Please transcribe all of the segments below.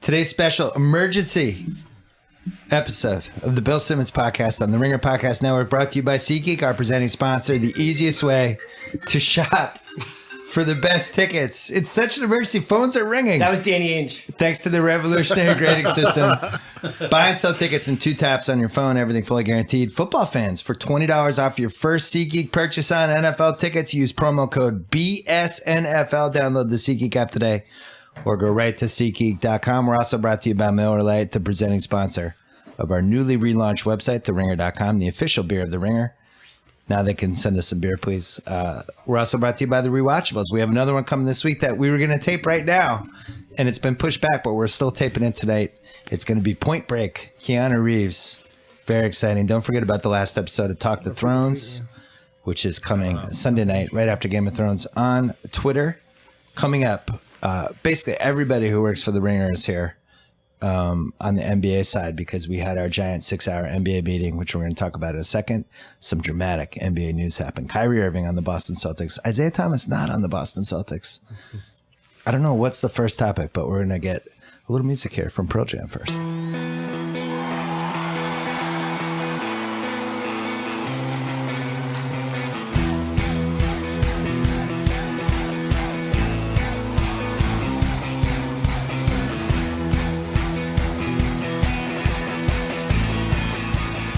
Today's special emergency episode of the Bill Simmons podcast on the Ringer Podcast Network, brought to you by SeatGeek, our presenting sponsor. The easiest way to shop for the best tickets. It's such an emergency. Phones are ringing. That was Danny Ainge. Thanks to the revolutionary grading system. Buy and sell tickets in 2 taps on your phone. Everything fully guaranteed. Football fans, for $20 off your first SeatGeek purchase on NFL tickets, use promo code BSNFL. Download the SeatGeek app today or go right to SeatGeek.com. We're also brought to you by Miller Lite, the presenting sponsor of our newly relaunched website, TheRinger.com, the official beer of The Ringer. Now they can send us some beer, please. We're also brought to you by The Rewatchables. We have another one coming this week that we were going to tape right now, and it's been pushed back, but we're still taping it tonight. It's going to be Point Break, Keanu Reeves. Very exciting. Don't forget about the last episode of Talk the Thrones, which is coming Sunday night, right after Game of Thrones, on Twitter. Coming up, basically everybody who works for The Ringer is here on the NBA side, because we had our giant 6-hour NBA meeting, which we're going to talk about in a second. Some dramatic NBA news happened. Kyrie Irving on the Boston Celtics. Isaiah Thomas not on the Boston Celtics. I don't know what's the first topic, but we're going to get a little music here from Pearl Jam first.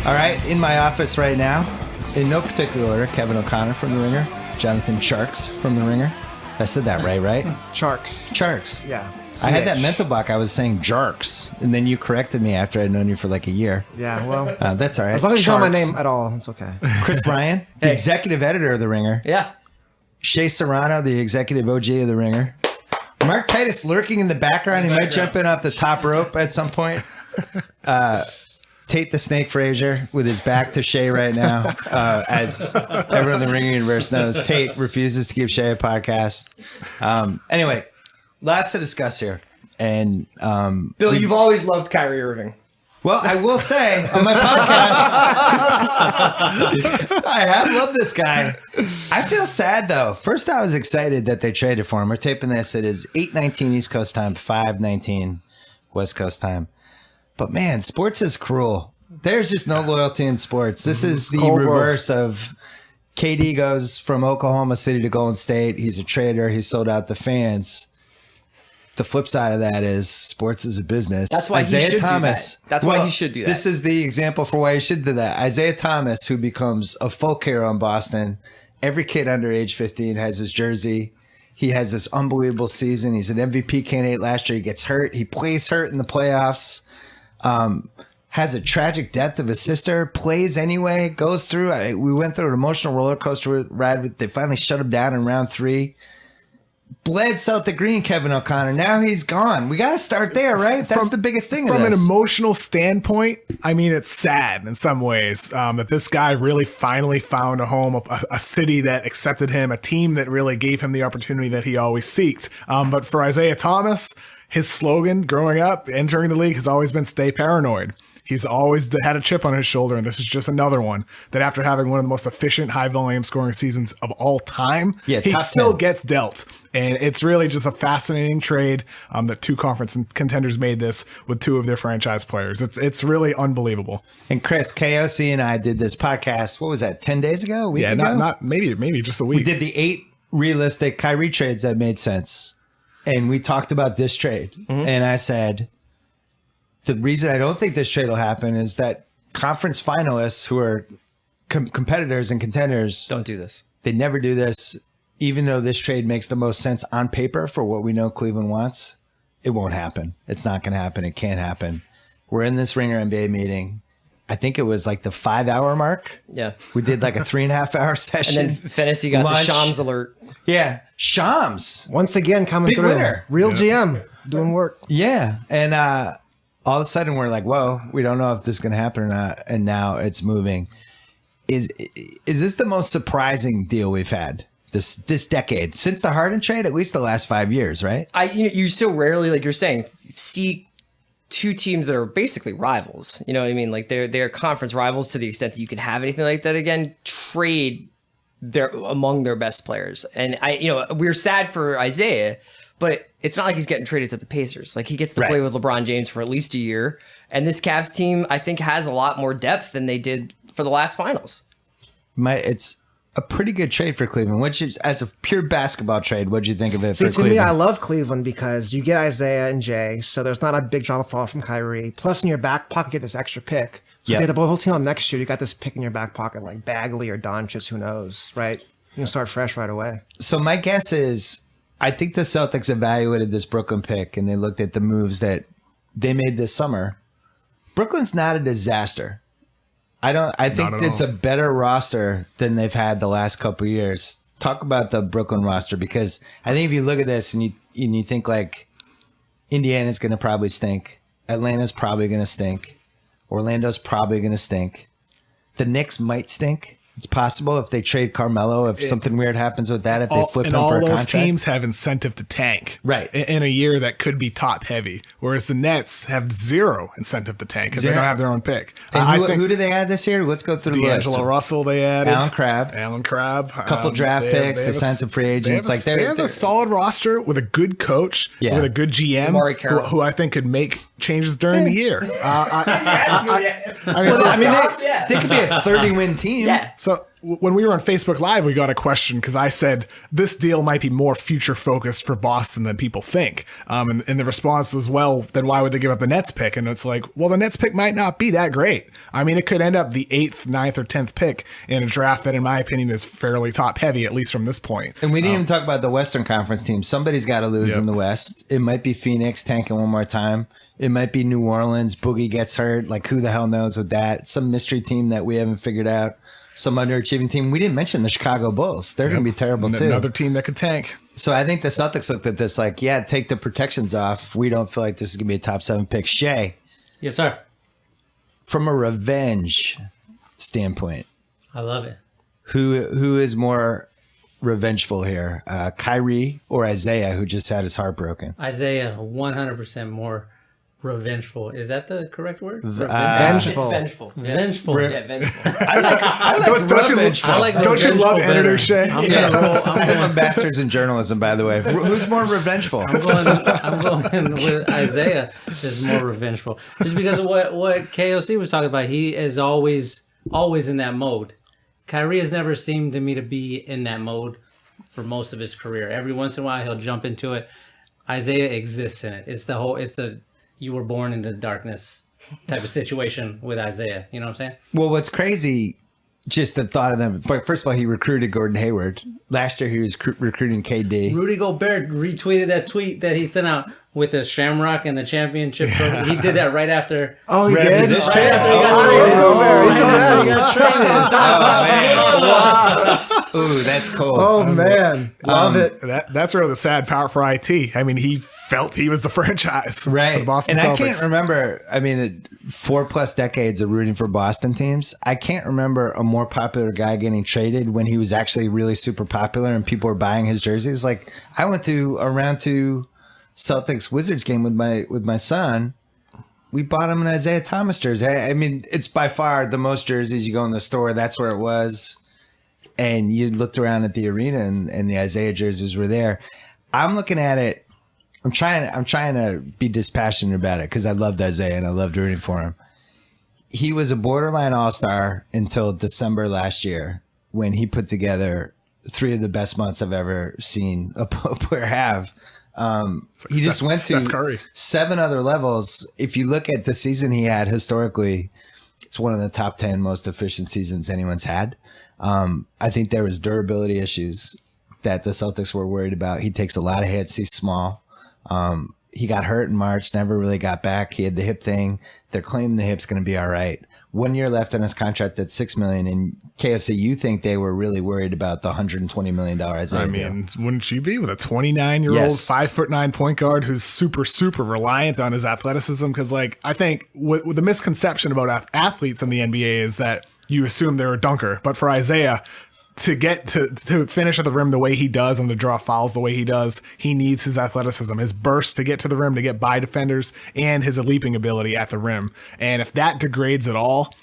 All right, in my office right now, in no particular order, Kevin O'Connor from The Ringer, Jonathan Sharks from The Ringer. I said that right? Sharks. Yeah. I had that mental block. I was saying Jarks, and then you corrected me after I'd known you for like a year. Yeah, well. That's all right. As long as you call my name at all, it's okay. Chris Ryan, the executive editor of The Ringer. Yeah. Shea Serrano, the executive OG of The Ringer. Mark Titus lurking in the background. He might jump in off the top rope at some point. Tate the Snake Frazier with his back to Shea right now. As everyone in the Ringer universe knows, Tate refuses to give Shea a podcast. Anyway, lots to discuss here. And Bill, you've always loved Kyrie Irving. Well, I will say on my podcast, I have loved this guy. I feel sad, though. First, I was excited that they traded for him. We're taping this. It is 8:19 East Coast time, 5:19 West Coast time. But, man, sports is cruel. There's just no loyalty in sports. This is the reverse of KD goes from Oklahoma City to Golden State. He's a trader. He sold out the fans. The flip side of that is sports is a business. That's why Isaiah he should Thomas, do that. That's why he should do that. This is the example for why he should do that. Isaiah Thomas, who becomes a folk hero in Boston. Every kid under age 15 has his jersey. He has this unbelievable season. He's an MVP candidate last year. He gets hurt. He plays hurt in the playoffs. Has a tragic death of his sister, plays anyway, goes through. We went through an emotional roller coaster ride. They finally shut him down in round 3. Bled South the Green, Kevin O'Connor. Now he's gone. We got to start there, right? That's the biggest thing. From an emotional standpoint, I mean, it's sad in some ways that this guy really finally found a home, a city that accepted him, a team that really gave him the opportunity that he always seeked. But for Isaiah Thomas, his slogan growing up, entering the league, has always been stay paranoid. He's always had a chip on his shoulder, and this is just another one that after having one of the most efficient, high-volume scoring seasons of all time, he still gets dealt. And it's really just a fascinating trade that 2 conference contenders made this with 2 of their franchise players. It's really unbelievable. And Chris, KOC and I did this podcast, what was that, 10 days ago? A week ago? Not maybe just a week. We did the 8 realistic Kyrie trades that made sense. And we talked about this trade. Mm-hmm. And I said, the reason I don't think this trade will happen is that conference finalists who are competitors and contenders don't do this. They never do this. Even though this trade makes the most sense on paper for what we know Cleveland wants, it won't happen. It's not going to happen. It can't happen. We're in this Ringer NBA meeting. I think it was like the 5-hour mark. Yeah. We did like a 3.5-hour session. And then Fantasy got lunch. The Shams alert. Yeah. Shams. Once again, coming Big through. Winner. Real GM doing work. Yeah. And all of a sudden we're like, whoa, we don't know if this is going to happen or not. And now it's moving. Is this the most surprising deal we've had this decade since the Harden trade? At least the last 5 years, right? You so rarely, like you're saying, see 2 teams that are basically rivals. You know what I mean? Like they're conference rivals to the extent that you can have anything like that again. Trade among their best players, and we're sad for Isaiah. but it's not like he's getting traded to the Pacers. Like he gets to Right. play with LeBron James for at least a year. And this Cavs team, I think, has a lot more depth than they did for the last finals. It's a pretty good trade for Cleveland. As a pure basketball trade, what'd you think of it See, for to Cleveland? me, I love Cleveland because you get Isaiah and Jay, so there's not a big drop fall from Kyrie. Plus, in your back pocket, you get this extra pick. So Yeah. if you have the whole team on next year, you got this pick in your back pocket like Bagley or Doncic, who knows, right? You can start fresh right away. So my guess is, I think the Celtics evaluated this Brooklyn pick and they looked at the moves that they made this summer. Brooklyn's not a disaster. I think at it's all. a better roster than they've had the last couple of years. Talk about the Brooklyn roster, because I think if you look at this and you think like Indiana's going to probably stink, Atlanta's probably going to stink, Orlando's probably going to stink, the Knicks might stink. It's possible if they trade Carmelo, if something weird happens with that, if they flip him and all for a those contract. teams have incentive to tank, Right. In a year that could be top heavy, whereas the Nets have zero incentive to tank because they Zero. don't have their own pick. And I think who do they add this year? Let's go through the list. D'Angelo Russell they added, Alan Crabb. a Couple draft picks, they signed some free agents. They have a solid roster with a good coach, Yeah. with a good GM, Damari Carroll. who I think could make changes during the year. They could be a 30-win team. Yeah. So when we were on Facebook Live, we got a question because I said this deal might be more future focused for Boston than people think. And the response was, well, then why would they give up the Nets pick? And it's like, well, the Nets pick might not be that great. I mean, it could end up the 8th, 9th, or 10th pick in a draft that, in my opinion, is fairly top heavy, at least from this point. And we didn't even talk about the Western Conference team. Somebody's got to lose Yep. in the West. It might be Phoenix tanking one more time. It might be New Orleans. Boogie gets hurt. Like, who the hell knows with that? Some mystery team that we haven't figured out. Some underachieving team. We didn't mention the Chicago Bulls. They're going to be terrible too. Another team that could tank. So I think the Celtics looked at this like, yeah, take the protections off. We don't feel like this is going to be a top 7 pick. Shea, Yes, sir. from a revenge standpoint, I love it. who is more revengeful here? Kyrie or Isaiah, who just had his heart broken? Isaiah, 100% more revengeful. Is that the correct word? Vengeful. It's vengeful. Vengeful. Yeah, vengeful. I like Don't you- revengeful. I like Don't you revengeful love better. editor Shea? I'm Yeah. gonna roll. I have a master's in journalism, by the way. Who's more revengeful? I'm going with Isaiah is more revengeful. Just because of what KOC was talking about. He is always in that mode. Kyrie has never seemed to me to be in that mode for most of his career. Every once in a while he'll jump into it. Isaiah exists in it. It's a you were born into darkness type of situation with Isaiah. You know what I'm saying? Well, what's crazy, just the thought of them. First of all, he recruited Gordon Hayward. Last year, he was recruiting KD. Rudy Gobert retweeted that tweet that he sent out with the Shamrock and the championship trophy. He did that right after. Oh, he Right after did? this Right trade? after he got traded. Gobert, he's the Right after he best. got traded. Ooh, that's cool. Oh, man. Love it. That's really the sad part for IT. I mean, he felt he was the franchise. For Right. the Boston And Celtics. I can't remember, 4+ decades of rooting for Boston teams. I can't remember a more popular guy getting traded when he was actually really super popular and people were buying his jerseys. Like, I went to a round 2 Celtics Wizards game with my son. We bought him an Isaiah Thomas jersey. I mean, it's by far the most jerseys. You go in the store, that's where it was. And you looked around at the arena and the Isaiah jerseys were there. I'm looking at it. I'm trying to be dispassionate about it because I loved Isaiah and I loved rooting for him. He was a borderline all-star until December last year when he put together 3 of the best months I've ever seen a player have. He just went Steph to Curry. 7 other levels. If you look at the season he had historically, it's one of the top 10 most efficient seasons anyone's had. I think there was durability issues that the Celtics were worried about. He takes a lot of hits. He's small. He got hurt in March, never really got back. He had the hip thing. They're claiming the hip's going to be all right. 1 year left on his contract at $6 million. And KSC, you think they were really worried about the $120 million Isaiah I deal? mean, wouldn't you be with a 29-year-old, Yes. 5'9" point guard who's super, super reliant on his athleticism? Because, like, I think with the misconception about athletes in the NBA is that you assume they're a dunker. But for Isaiah, to get to finish at the rim the way he does and to draw fouls the way he does, he needs his athleticism, his burst to get to the rim, to get by defenders, and his leaping ability at the rim. And if that degrades at all,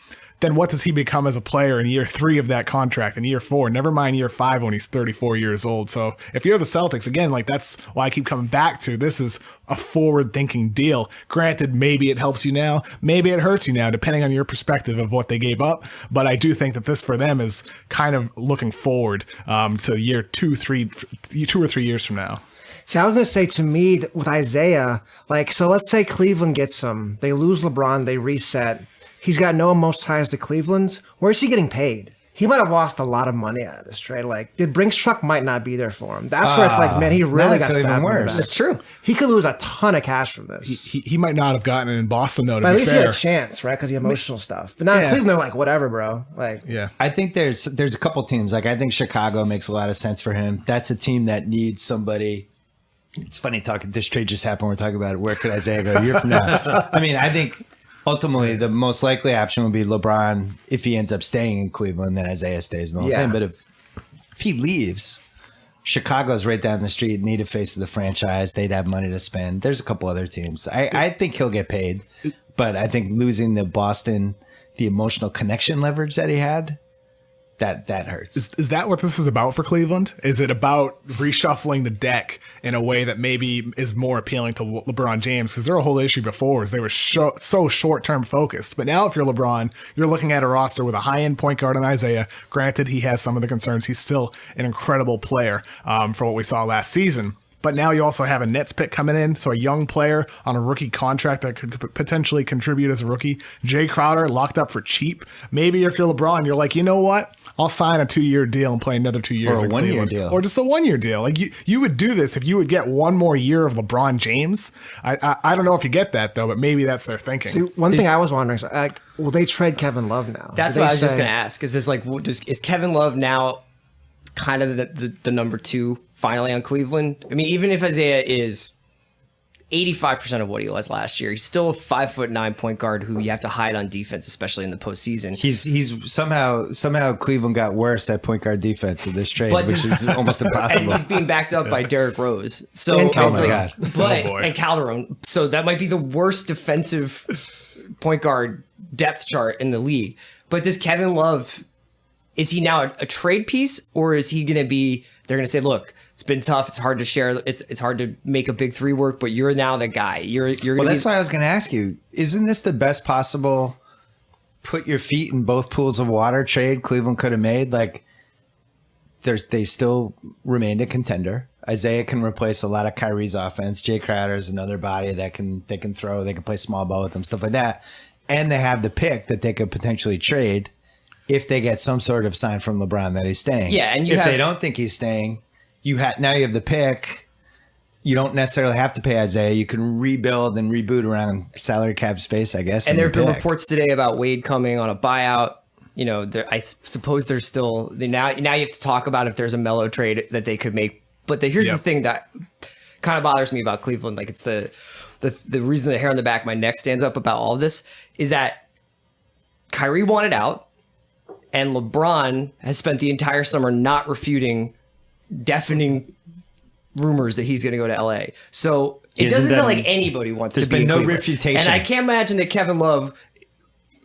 then what does he become as a player in year 3 of that contract, in year 4? Never mind year 5 when he's 34 years old. So if you're the Celtics, again, like that's why I keep coming back to this is a forward-thinking deal. Granted, maybe it helps you now, maybe it hurts you now, depending on your perspective of what they gave up. But I do think that this for them is kind of looking forward to year 2 or 3 years from now. See, I was going to say to me that with Isaiah, like, so let's say Cleveland gets him. They lose LeBron, they reset. He's got no emotional ties to Cleveland. Where's he getting paid? He might have lost a lot of money out of this trade. Like, the Brinks truck might not be there for him. That's where it's like, man, he really got stabbed in the back. That's true. He could lose a ton of cash from this. He might not have gotten it in Boston, though, to But at be least fair. he had a chance, right? Because the emotional stuff. But now in Cleveland, they're like, whatever, bro. Like, Yeah. I think there's a couple teams. Like I think Chicago makes a lot of sense for him. That's a team that needs somebody. It's funny talking. This trade just happened. We're talking about it. Where could Isaiah go a year from now? I mean, I think ultimately the most likely option would be LeBron if he ends up staying in Cleveland. Then Isaiah stays in the whole thing. But if he leaves, Chicago's right down the street. Need a face of the franchise. They'd have money to spend. There's a couple other teams. I think he'll get paid, but I think losing the Boston, the emotional connection leverage that he had. That hurts. Is that what this is about for Cleveland? Is it about reshuffling the deck in a way that maybe is more appealing to LeBron James? Because their whole issue before is they were so short-term focused. But now if you're LeBron, you're looking at a roster with a high-end point guard in Isaiah. Granted, he has some of the concerns. He's still an incredible player for what we saw last season. But now you also have a Nets pick coming in, so a young player on a rookie contract that could potentially contribute as a rookie. Jay Crowder locked up for cheap. Maybe if you're LeBron, you're like, you know what? I'll sign a 2-year deal and play another 2 years. Or a in 1-year Cleveland. deal. Or just a 1-year deal. Like you would do this if you would get one more year of LeBron James. I don't know if you get that though, but maybe that's their thinking. see, one thing I was wondering is, like, will they trade Kevin Love now? That's Do what they I was just say- going to ask. Is this like, is Kevin Love now kind of the number 2 finally on Cleveland? I mean, even if Isaiah is 85% of what he was last year, he's still a 5'9" point guard who you have to hide on defense, especially in the postseason. He's somehow Cleveland got worse at point guard defense in this trade, But which is almost impossible. And he's being backed up by Derrick Rose. So And it's Calderon. like- Oh my but boy. and Calderon. So that might be the worst defensive point guard depth chart in the league. But does Kevin Love, is he now a trade piece, or is he going to be? They're going to say, look, it's been tough. It's hard to share. It's hard to make a big 3 work. But you're now the guy. You're Well, going that's to. why I was going to ask you, isn't this the best possible put your feet in both pools of water trade Cleveland could have made? Like, they still remained a contender. Isaiah can replace a lot of Kyrie's offense. Jay Crowder is another body that they can throw. They can play small ball with them, stuff like that. And they have the pick that they could potentially trade if they get some sort of sign from LeBron that he's staying. Yeah, and if they don't think he's staying, now you have the pick. You don't necessarily have to pay Isaiah. You can rebuild and reboot around salary cap space, I guess. And there have been pick. reports today about Wade coming on a buyout. You know, I suppose there's still now you have to talk about if there's a Melo trade that they could make. But here's the thing that kind of bothers me about Cleveland. Like, it's the reason the hair on the back of my neck stands up about all of this is that Kyrie wanted out, and LeBron has spent the entire summer not refuting deafening rumors that he's going to go to LA. So it Isn't doesn't sound that- like anybody wants there's to be been in no Cleveland. refutation. And I can't imagine that Kevin Love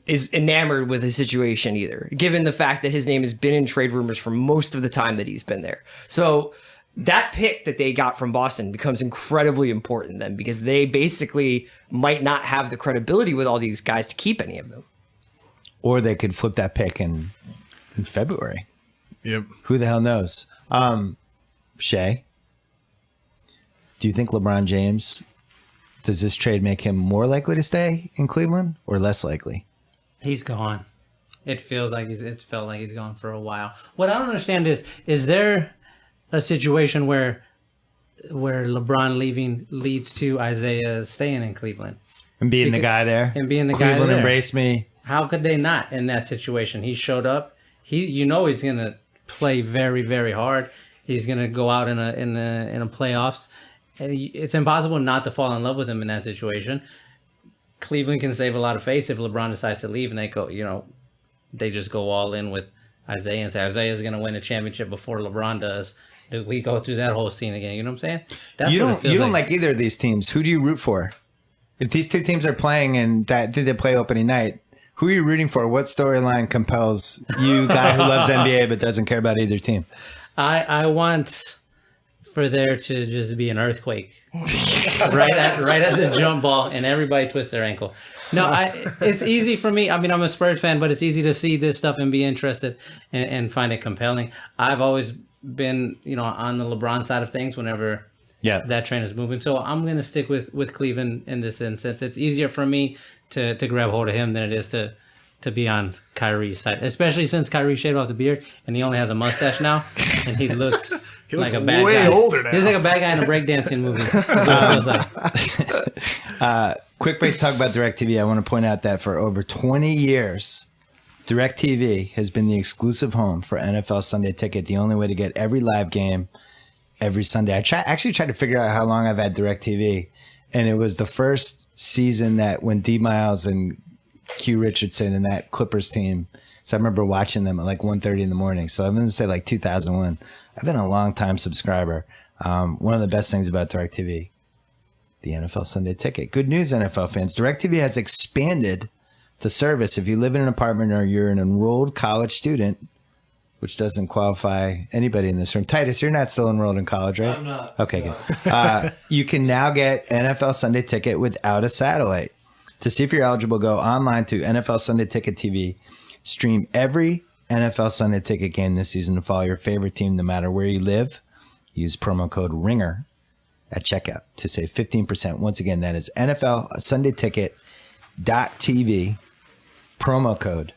is enamored with his situation either, given the fact that his name has been in trade rumors for most of the time that he's been there. So that pick that they got from Boston becomes incredibly important then, because they basically might not have the credibility with all these guys to keep any of them. Or they could flip that pick in February. Yep. Who the hell knows? Shay, do you think LeBron James, does this trade make him more likely to stay in Cleveland or less likely? He's gone. It felt like he's gone for a while. What I don't understand is there a situation where LeBron leaving leads to Isaiah staying in Cleveland And being the guy there? and being the guy Cleveland there. embraced me. How could they not in that situation? He showed up. He's gonna play very, very hard. He's gonna go out in a playoffs, and it's impossible not to fall in love with him in that situation. Cleveland can save a lot of face if LeBron decides to leave, and they just go all in with Isaiah and say Isaiah's gonna win a championship before LeBron does. Do we go through that whole scene again? You know what I'm saying? That's You what it don't feels like either of these teams. Who do you root for? If these two teams are playing and did they play opening night, Who are you rooting for? What storyline compels you, guy who loves NBA but doesn't care about either team? I want for there to just be an earthquake right at the jump ball, and everybody twists their ankle. No, it's easy for me. I mean, I'm a Spurs fan, but it's easy to see this stuff and be interested and find it compelling. I've always been, on the LeBron side of things whenever that train is moving. So I'm going to stick with Cleveland in this instance. It's easier for me to grab hold of him than it is to be on Kyrie's side, especially since Kyrie shaved off the beard and he only has a mustache now, and he looks like a bad way guy. older now. He's like a bad guy in a breakdancing movie. Quick break to talk about DirecTV. I want to point out that for over 20 years, DirecTV has been the exclusive home for NFL Sunday Ticket, the only way to get every live game every Sunday. I actually tried to figure out how long I've had DirecTV, and it was the first season that when D. Miles and Q Richardson and that Clippers team, so I remember watching them at like 1:30 in the morning. So I'm going to say like 2001. I've been a long time subscriber. One of the best things about DirecTV, the NFL Sunday Ticket. Good news, NFL fans. DirecTV has expanded the service. If you live in an apartment or you're an enrolled college student, which doesn't qualify anybody in this room. Titus, you're not still enrolled in college, right? I'm not. Okay, good. You can now get NFL Sunday Ticket without a satellite. To see if you're eligible, go online to NFL Sunday Ticket TV. Stream every NFL Sunday Ticket game this season to follow your favorite team no matter where you live. Use promo code RINGER at checkout to save 15%. Once again, that is NFL Sunday Ticket.tv, promo code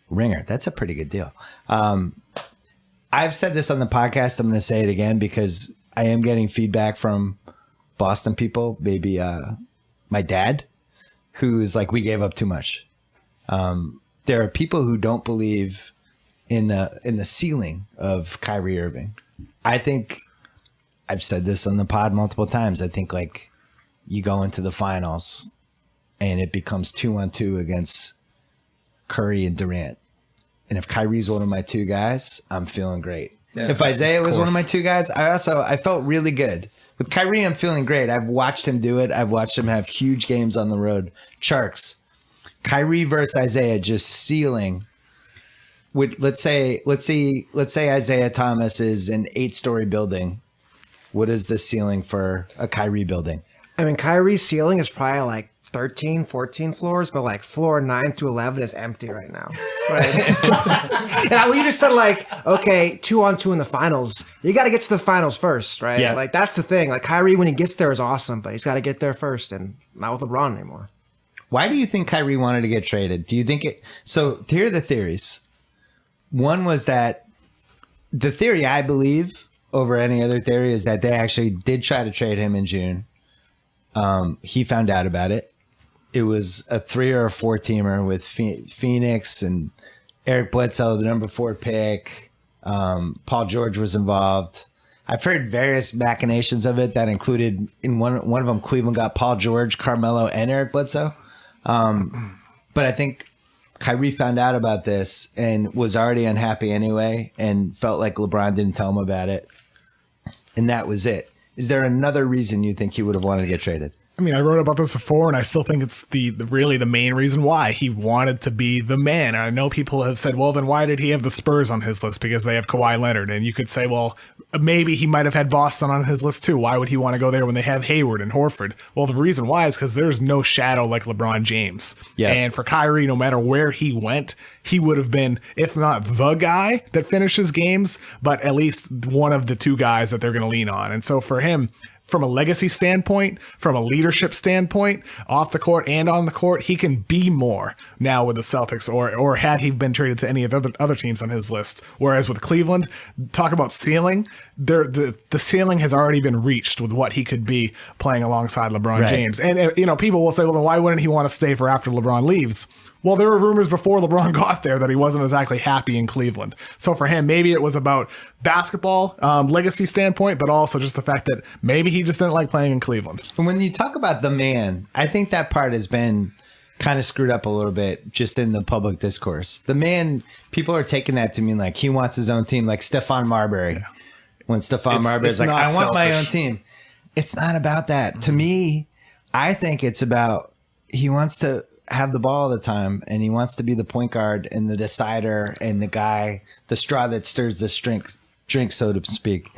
RINGER. That's a pretty good deal. I've said this on the podcast. I'm going to say it again because I am getting feedback from Boston people, maybe my dad, who is like, we gave up too much. There are people who don't believe in the ceiling of Kyrie Irving. I think I've said this on the pod multiple times. I think like you go into the finals and it becomes 2-on-2 against Curry and Durant. And if Kyrie's one of my two guys, I'm feeling great. Yeah, if Isaiah was one of my two guys, I felt really good. With Kyrie, I'm feeling great. I've watched him do it. I've watched him have huge games on the road. Charks. Kyrie versus Isaiah just ceiling. Let's say Isaiah Thomas is an 8-story building. What is the ceiling for a Kyrie building? I mean, Kyrie's ceiling is probably like 13, 14 floors, but like floor 9 through 11 is empty right now. Right? And we just said like, okay, 2-on-2 in the finals. You got to get to the finals first, right? Yeah. Like that's the thing. Like Kyrie, when he gets there, is awesome, but he's got to get there first, and not with LeBron anymore. Why do you think Kyrie wanted to get traded? Do you think it? So here are the theories. One was that the theory I believe over any other theory is that they actually did try to trade him in June. He found out about it. It was a 3 or a 4 teamer with Phoenix and Eric Bledsoe, the number 4 pick. Paul George was involved. I've heard various machinations of it that included in one of them, Cleveland got Paul George, Carmelo, and Eric Bledsoe. But I think Kyrie found out about this and was already unhappy anyway and felt like LeBron didn't tell him about it. And that was it. Is there another reason you think he would have wanted to get traded? I mean, I wrote about this before, and I still think it's really the main reason why he wanted to be the man. And I know people have said, well, then why did he have the Spurs on his list? Because they have Kawhi Leonard. And you could say, well, maybe he might have had Boston on his list too. Why would he want to go there when they have Hayward and Horford? Well, the reason why is because there's no shadow like LeBron James. Yeah. And for Kyrie, no matter where he went, he would have been, if not the guy that finishes games, but at least one of the two guys that they're going to lean on. And so for him, from a legacy standpoint, from a leadership standpoint, off the court and on the court, he can be more now with the Celtics, or had he been traded to any of the other teams on his list. Whereas with Cleveland, talk about ceiling, the ceiling has already been reached with what he could be playing alongside LeBron James. And people will say, well, then why wouldn't he want to stay for after LeBron leaves? Well, there were rumors before LeBron got there that he wasn't exactly happy in Cleveland. So for him, maybe it was about basketball legacy standpoint, but also just the fact that maybe he just didn't like playing in Cleveland. And when you talk about the man, I think that part has been kind of screwed up a little bit just in the public discourse. The man, people are taking that to mean like he wants his own team, like Stephon Marbury. Yeah. When Stephon Marbury is like, I want my own team. It's not about that. To me, I think it's about he wants to have the ball all the time, and he wants to be the point guard and the decider and the guy, the straw that stirs the drink, so to speak.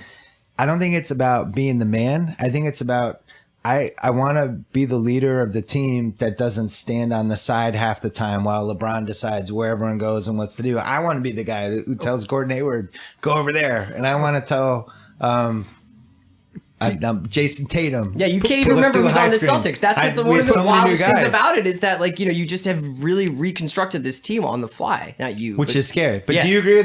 I don't think it's about being the man. I think it's about I want to be the leader of the team that doesn't stand on the side half the time while LeBron decides where everyone goes and what's to do. I want to be the guy who tells Gordon Hayward, go over there. And I want to tell Jason Tatum. Yeah, you can't even remember who's on the Celtics. That's what one of the wildest things about it is that, like, you know, you just have really reconstructed this team on the fly. Not you. Which is scary. But do you agree with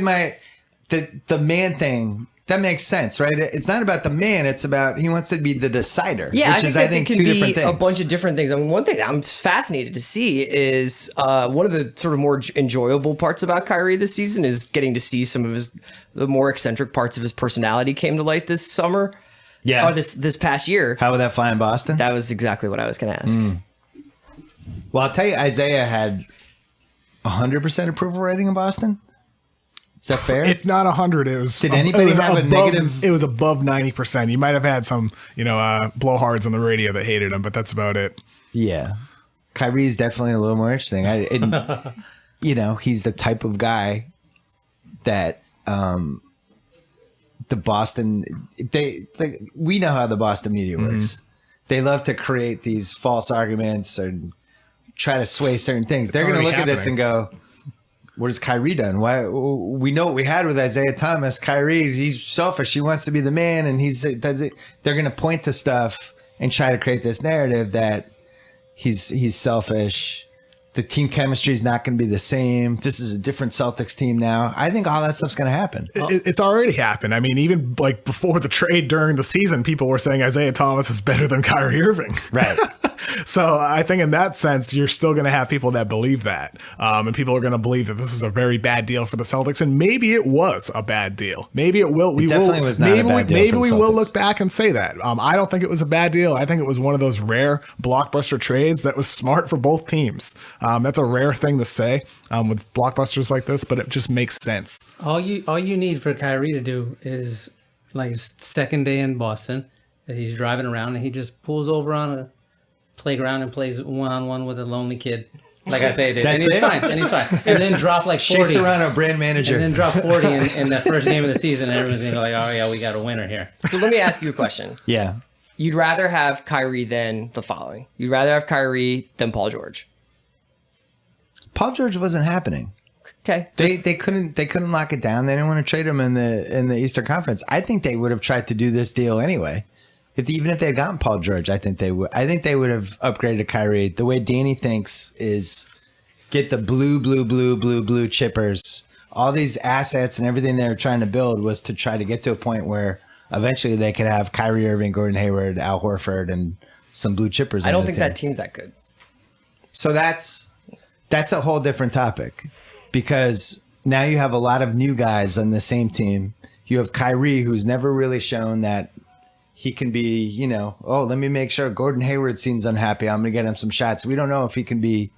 the man thing? That makes sense, right? It's not about the man. It's about he wants to be the decider. Yeah, which I think two different things. A bunch of different things. I mean, one thing I'm fascinated to see is one of the sort of more enjoyable parts about Kyrie this season is getting to see some of the more eccentric parts of his personality came to light this summer. Yeah. Or this past year. How would that fly in Boston? That was exactly what I was going to ask. Well, I'll tell you, Isaiah had 100% approval rating in Boston. Is that fair? If not 100, it was. Did anybody have a negative? It was above 90%. You might have had some, blowhards on the radio that hated him, but that's about it. Yeah, Kyrie's definitely a little more interesting. He's the type of guy that the Boston. We know how the Boston media works. They love to create these false arguments and try to sway certain things. They're going to look at this and go, what has Kyrie done? Why? We know what we had with Isaiah Thomas. Kyrie, he's selfish. He wants to be the man, and does it. They're going to point to stuff and try to create this narrative that he's selfish. The team chemistry is not going to be the same. This is a different Celtics team now. I think all that stuff's going to happen. It's already happened. I mean, even like before the trade during the season, people were saying Isaiah Thomas is better than Kyrie Irving. Right. So I think in that sense, you're still going to have people that believe that. And people are going to believe that this is a very bad deal for the Celtics. And maybe it was a bad deal. Maybe it will. Definitely was not a bad deal. Maybe we will look back and say that. I don't think it was a bad deal. I think it was one of those rare blockbuster trades that was smart for both teams. That's a rare thing to say with blockbusters like this, but it just makes sense. All you need for Kyrie to do is like his second day in Boston, as he's driving around and he just pulls over on a playground and plays one-on-one with a lonely kid, like I say, and he's fine. And then drop like 40. Shea Serrano, brand manager. And then drop 40 in the first game of the season, and everyone's gonna go like, oh yeah, we got a winner here. So let me ask you a question. Yeah. You'd rather have Kyrie than the following. You'd rather have Kyrie than Paul George. Paul George wasn't happening. Okay. They couldn't lock it down. They didn't want to trade him in the Eastern Conference. I think they would have tried to do this deal anyway. Even if they had gotten Paul George, I think they would have upgraded Kyrie. The way Danny thinks is get the blue chippers. All these assets and everything they were trying to build was to try to get to a point where eventually they could have Kyrie Irving, Gordon Hayward, Al Horford, and some blue chippers. I don't think that team's that good. So that's a whole different topic, because now you have a lot of new guys on the same team. You have Kyrie, who's never really shown that he can be, let me make sure Gordon Hayward seems unhappy. I'm going to get him some shots. We don't know if he can be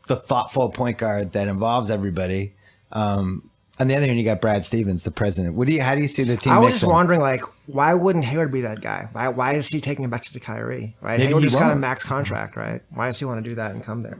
the thoughtful point guard that involves everybody. On the other hand, you got Brad Stevens, the president. How do you see the team? I was just wondering, why wouldn't Hayward be that guy? Why is he taking it back to Kyrie? Right? Maybe Hayward just got a won't. max contract, right? Why does he want to do that and come there?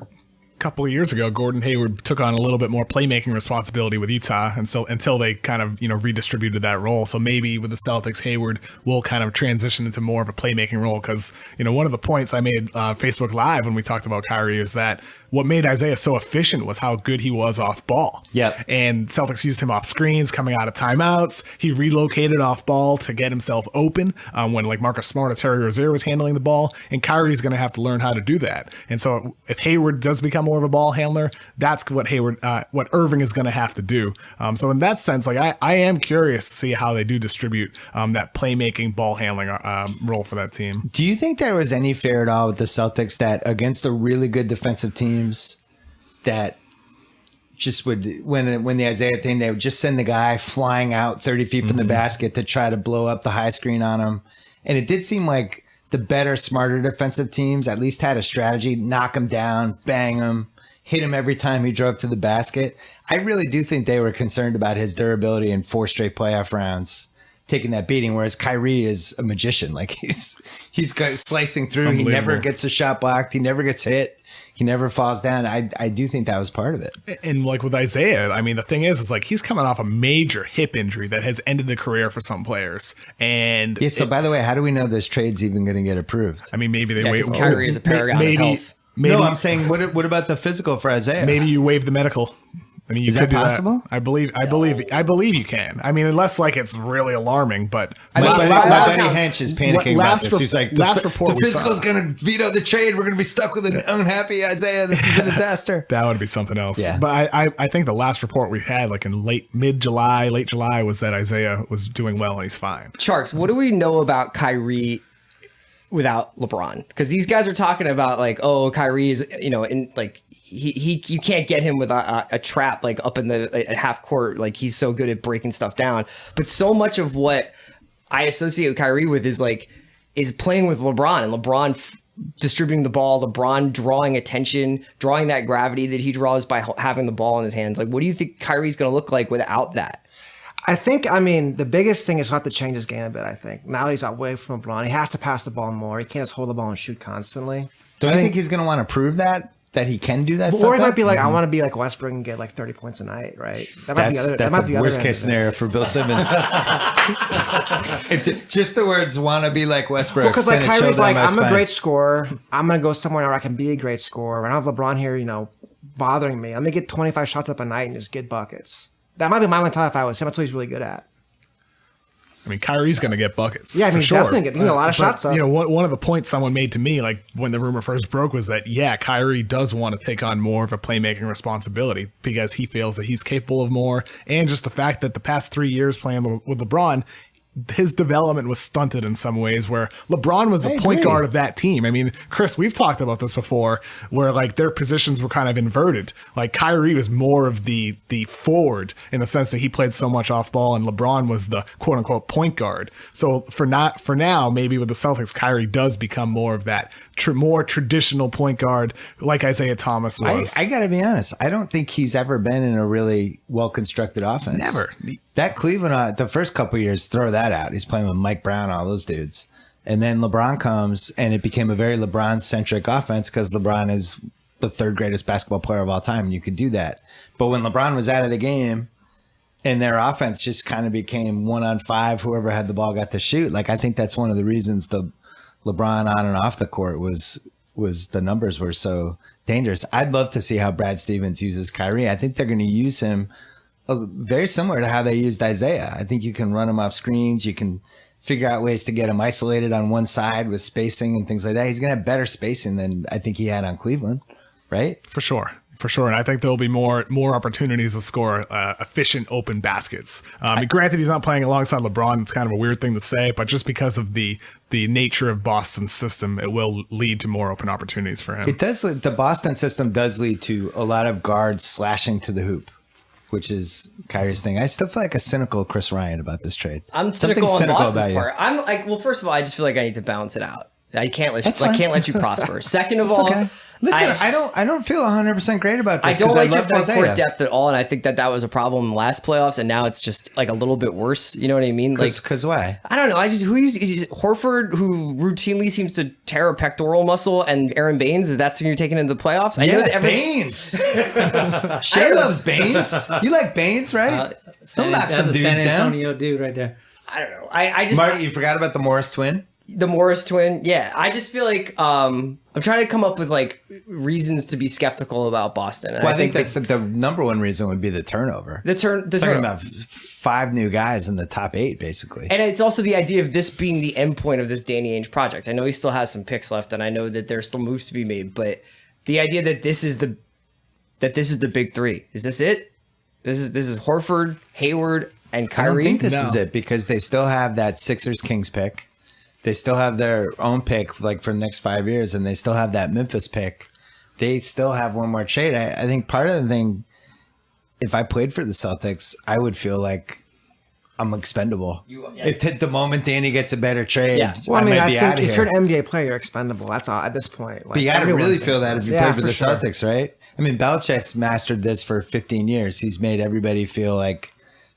Couple of years ago, Gordon Hayward took on a little bit more playmaking responsibility with Utah, and so until they kind of redistributed that role. So maybe with the Celtics, Hayward will kind of transition into more of a playmaking role, because one of the points I made Facebook Live when we talked about Kyrie is that what made Isaiah so efficient was how good he was off ball. Yep. And Celtics used him off screens, coming out of timeouts. He relocated off ball to get himself open when like Marcus Smart or Terry Rozier was handling the ball, and Kyrie's going to have to learn how to do that. And so if Hayward does become more of a ball handler, that's what what Irving is going to have to do. So in that sense, like I am curious to see how they do distribute that playmaking, ball handling role for that team. Do you think there was any fear at all with the Celtics that against the really good defensive teams that just would, when the Isaiah thing, they would just send the guy flying out 30 feet from the basket to try to blow up the high screen on him? And it did seem like the better, smarter defensive teams at least had a strategy: knock him down, bang him, hit him every time he drove to the basket. I really do think they were concerned about his durability in 4 straight playoff rounds. taking that beating, whereas Kyrie is a magician. Like he's slicing through. He never gets a shot blocked. He never gets hit. He never falls down. I do think that was part of it. And like with Isaiah, I mean, the thing is like he's coming off a major hip injury that has ended the career for some players. And yeah. So by the way, how do we know this trade's even going to get approved? I mean, maybe they wait. Kyrie is a paragon of health. Maybe, no, I'm saying what about the physical for Isaiah? Maybe you waive the medical. I mean, you is could that do possible? That. I believe you can. I mean, unless like it's really alarming, but my buddy Hench is panicking about this. He's like, last report the physical's going to veto the trade. We're going to be stuck with an unhappy Isaiah. This is a disaster. That would be something else. Yeah. But I think the last report we had, like in late July, was that Isaiah was doing well and he's fine. Sharks, what do we know about Kyrie without LeBron? Because these guys are talking about like, oh, Kyrie is, in like, he you can't get him with a trap like up in the half court. Like he's so good at breaking stuff down. But so much of what I associate Kyrie with is playing with LeBron and LeBron distributing the ball, LeBron drawing attention, drawing that gravity that he draws by having the ball in his hands. Like, what do you think Kyrie's going to look like without that? I think, the biggest thing is he'll have to change his game a bit, I think. Now he's away from LeBron. He has to pass the ball more. He can't just hold the ball and shoot constantly. Do I think he's going to want to prove that he can do that stuff? Or he might be like, I want to be like Westbrook and get like 30 points a night, right? That's a worst case scenario for Bill Simmons. Just the words "want to be like Westbrook." Because like Kyrie's like, I'm a great scorer. I'm gonna go somewhere where I can be a great scorer. When I have LeBron here, bothering me, I'm gonna get 25 shots up a night and just get buckets. That might be my mentality if I was him. That's what he's really good at. I mean, Kyrie's going to get buckets. Yeah, for sure. Definitely getting a lot of shots up. One of the points someone made to me, like when the rumor first broke, was that, Kyrie does want to take on more of a playmaking responsibility because he feels that he's capable of more. And just the fact that the past 3 years playing with LeBron, his development was stunted in some ways, where LeBron was the point guard of that team. I mean, Chris, we've talked about this before, where like their positions were kind of inverted. Like Kyrie was more of the forward in the sense that he played so much off ball, and LeBron was the quote unquote point guard. So for now, maybe with the Celtics, Kyrie does become more of that more traditional point guard, like Isaiah Thomas was. I got to be honest. I don't think he's ever been in a really well constructed offense. Never. That Cleveland, the first couple of years, throw that out. He's playing with Mike Brown, all those dudes. And then LeBron comes, and it became a very LeBron-centric offense because LeBron is the third greatest basketball player of all time, and you could do that. But when LeBron was out of the game, and their offense just kind of became 1-on-5, whoever had the ball got to shoot. Like, I think that's one of the reasons the LeBron on and off the court was the numbers were so dangerous. I'd love to see how Brad Stevens uses Kyrie. I think they're going to use him very similar to how they used Isaiah. I think you can run him off screens. You can figure out ways to get him isolated on one side with spacing and things like that. He's going to have better spacing than I think he had on Cleveland, right? For sure. And I think there'll be more opportunities to score efficient open baskets. Granted, he's not playing alongside LeBron. It's kind of a weird thing to say, but just because of the nature of Boston's system, it will lead to more open opportunities for him. It does. The Boston system does lead to a lot of guards slashing to the hoop, which is Kyrie's thing. I still feel like a cynical Chris Ryan about this trade. I'm cynical on Boston's part. I'm like, well, first of all, I just feel like I need to balance it out. I can't let you prosper. Second of all, okay. Listen, I don't feel 100% great about this. I don't like your front court depth at all, and I think that was a problem last playoffs, and now it's just like a little bit worse. You know what I mean? Because why? I don't know. Horford, who routinely seems to tear a pectoral muscle, and Aaron Baines. Is that who you're taking into the playoffs? I know that Baines. Shay loves Baines. You like Baines, right? Don't knock some dudes down. San Antonio dude right there. I don't know. I just Mark, you forgot about the Morris twin. The Morris twin, yeah. I just feel like I'm trying to come up with like reasons to be skeptical about Boston. And I think that's the number one reason would be the turnover. Talking about 5 new guys in the top 8, basically. And it's also the idea of this being the end point of this Danny Ainge project. I know he still has some picks left, and I know that there's still moves to be made. But the idea that this is the big 3. Is this it? This is Horford, Hayward, and Kyrie. I don't think this is it because they still have that Sixers Kings pick. They still have their own pick like for the next 5 years, and they still have that Memphis pick. They still have one more trade. I think part of the thing, if I played for the Celtics, I would feel like I'm expendable. If at the moment Danny gets a better trade, well, I think if you're an NBA player, you're expendable. That's all at this point. Like, but you got to really feel that if you played for the sure. Celtics, right? I mean, Belichick's mastered this for 15 years. He's made everybody feel like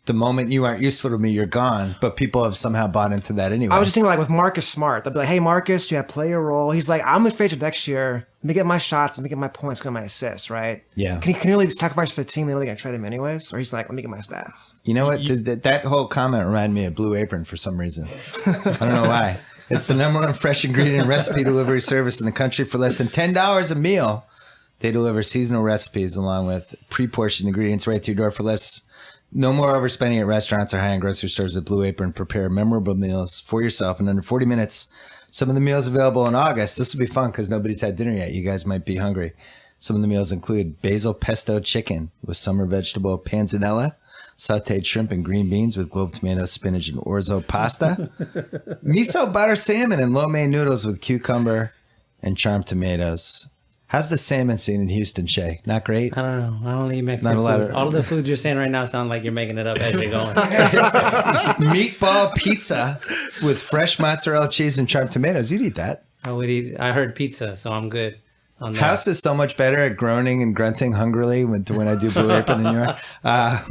the moment you aren't useful to me, you're gone. But people have somehow bought into that anyway. I was just thinking like with Marcus Smart, they'll be like, "Hey, Marcus, you have play your role." He's like, "I'm afraid of next year. Let me get my shots. Let me get my points. Get my assists." Right? Yeah. Can he really sacrifice for the team? They're really gonna trade him anyways, or he's like, "Let me get my stats." You know what? That whole comment reminded me of Blue Apron for some reason. I don't know why. It's the #1 fresh ingredient recipe delivery service in the country for less than $10 a meal. They deliver seasonal recipes along with pre-portioned ingredients right to your door for less. No more overspending at restaurants or high-end grocery stores at Blue Apron. Prepare memorable meals for yourself in under 40 minutes. Some of the meals available in August. This will be fun because nobody's had dinner yet. You guys might be hungry. Some of the meals include basil pesto chicken with summer vegetable panzanella, sauteed shrimp and green beans with glove tomato, spinach, and orzo pasta, miso butter salmon and lo mein noodles with cucumber and charmed tomatoes. How's the salmon scene in Houston, Shay? Not great? I don't know. I don't eat Mexican Not a lot food. of- All of the foods you're saying right now sound like you're making it up as you're going. Meatball pizza with fresh mozzarella cheese and charmed tomatoes. You'd eat that. I would eat. I heard pizza, so I'm good on that. House is so much better at groaning and grunting hungrily when I do Blue Apron than you are.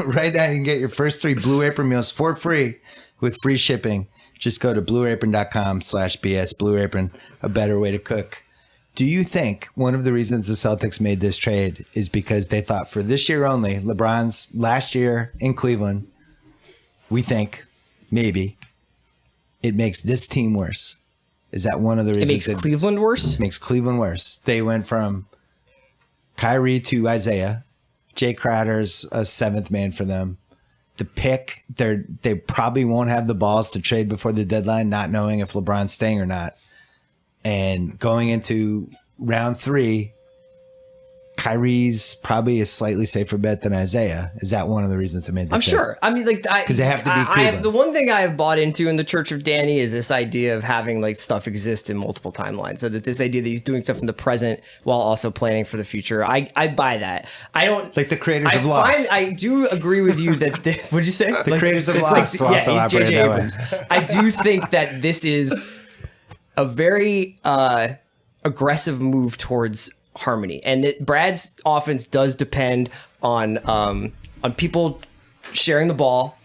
Right now, you can get your first 3 Blue Apron meals for free with free shipping. Just go to blueapron.com/BS. Blue Apron, a better way to cook. Do you think one of the reasons the Celtics made this trade is because they thought for this year only, LeBron's last year in Cleveland, we think maybe it makes this team worse? Is that one of the It reasons? makes Cleveland worse. Makes Cleveland worse. They went from Kyrie to Isaiah. Jay Crowder's a 7th man for them. The pick, they probably won't have the balls to trade before the deadline, not knowing if LeBron's staying or not. And going into round 3, Kyrie's probably a slightly safer bet than Isaiah. Is that one of the reasons they made the I'm trade? sure. I mean, like, because they have to be Cleveland. the one thing I have bought into in the Church of Danny is this idea of having like stuff exist in multiple timelines. So that this idea that he's doing stuff in the present while also planning for the future. I buy that. I don't Like the creators of Lost. I do agree with you that what'd you say? The creators of it's Lost also he's operate J.J. that way. Abrams. I do think that this is a very aggressive move towards harmony, and Brad's offense does depend on people sharing the ball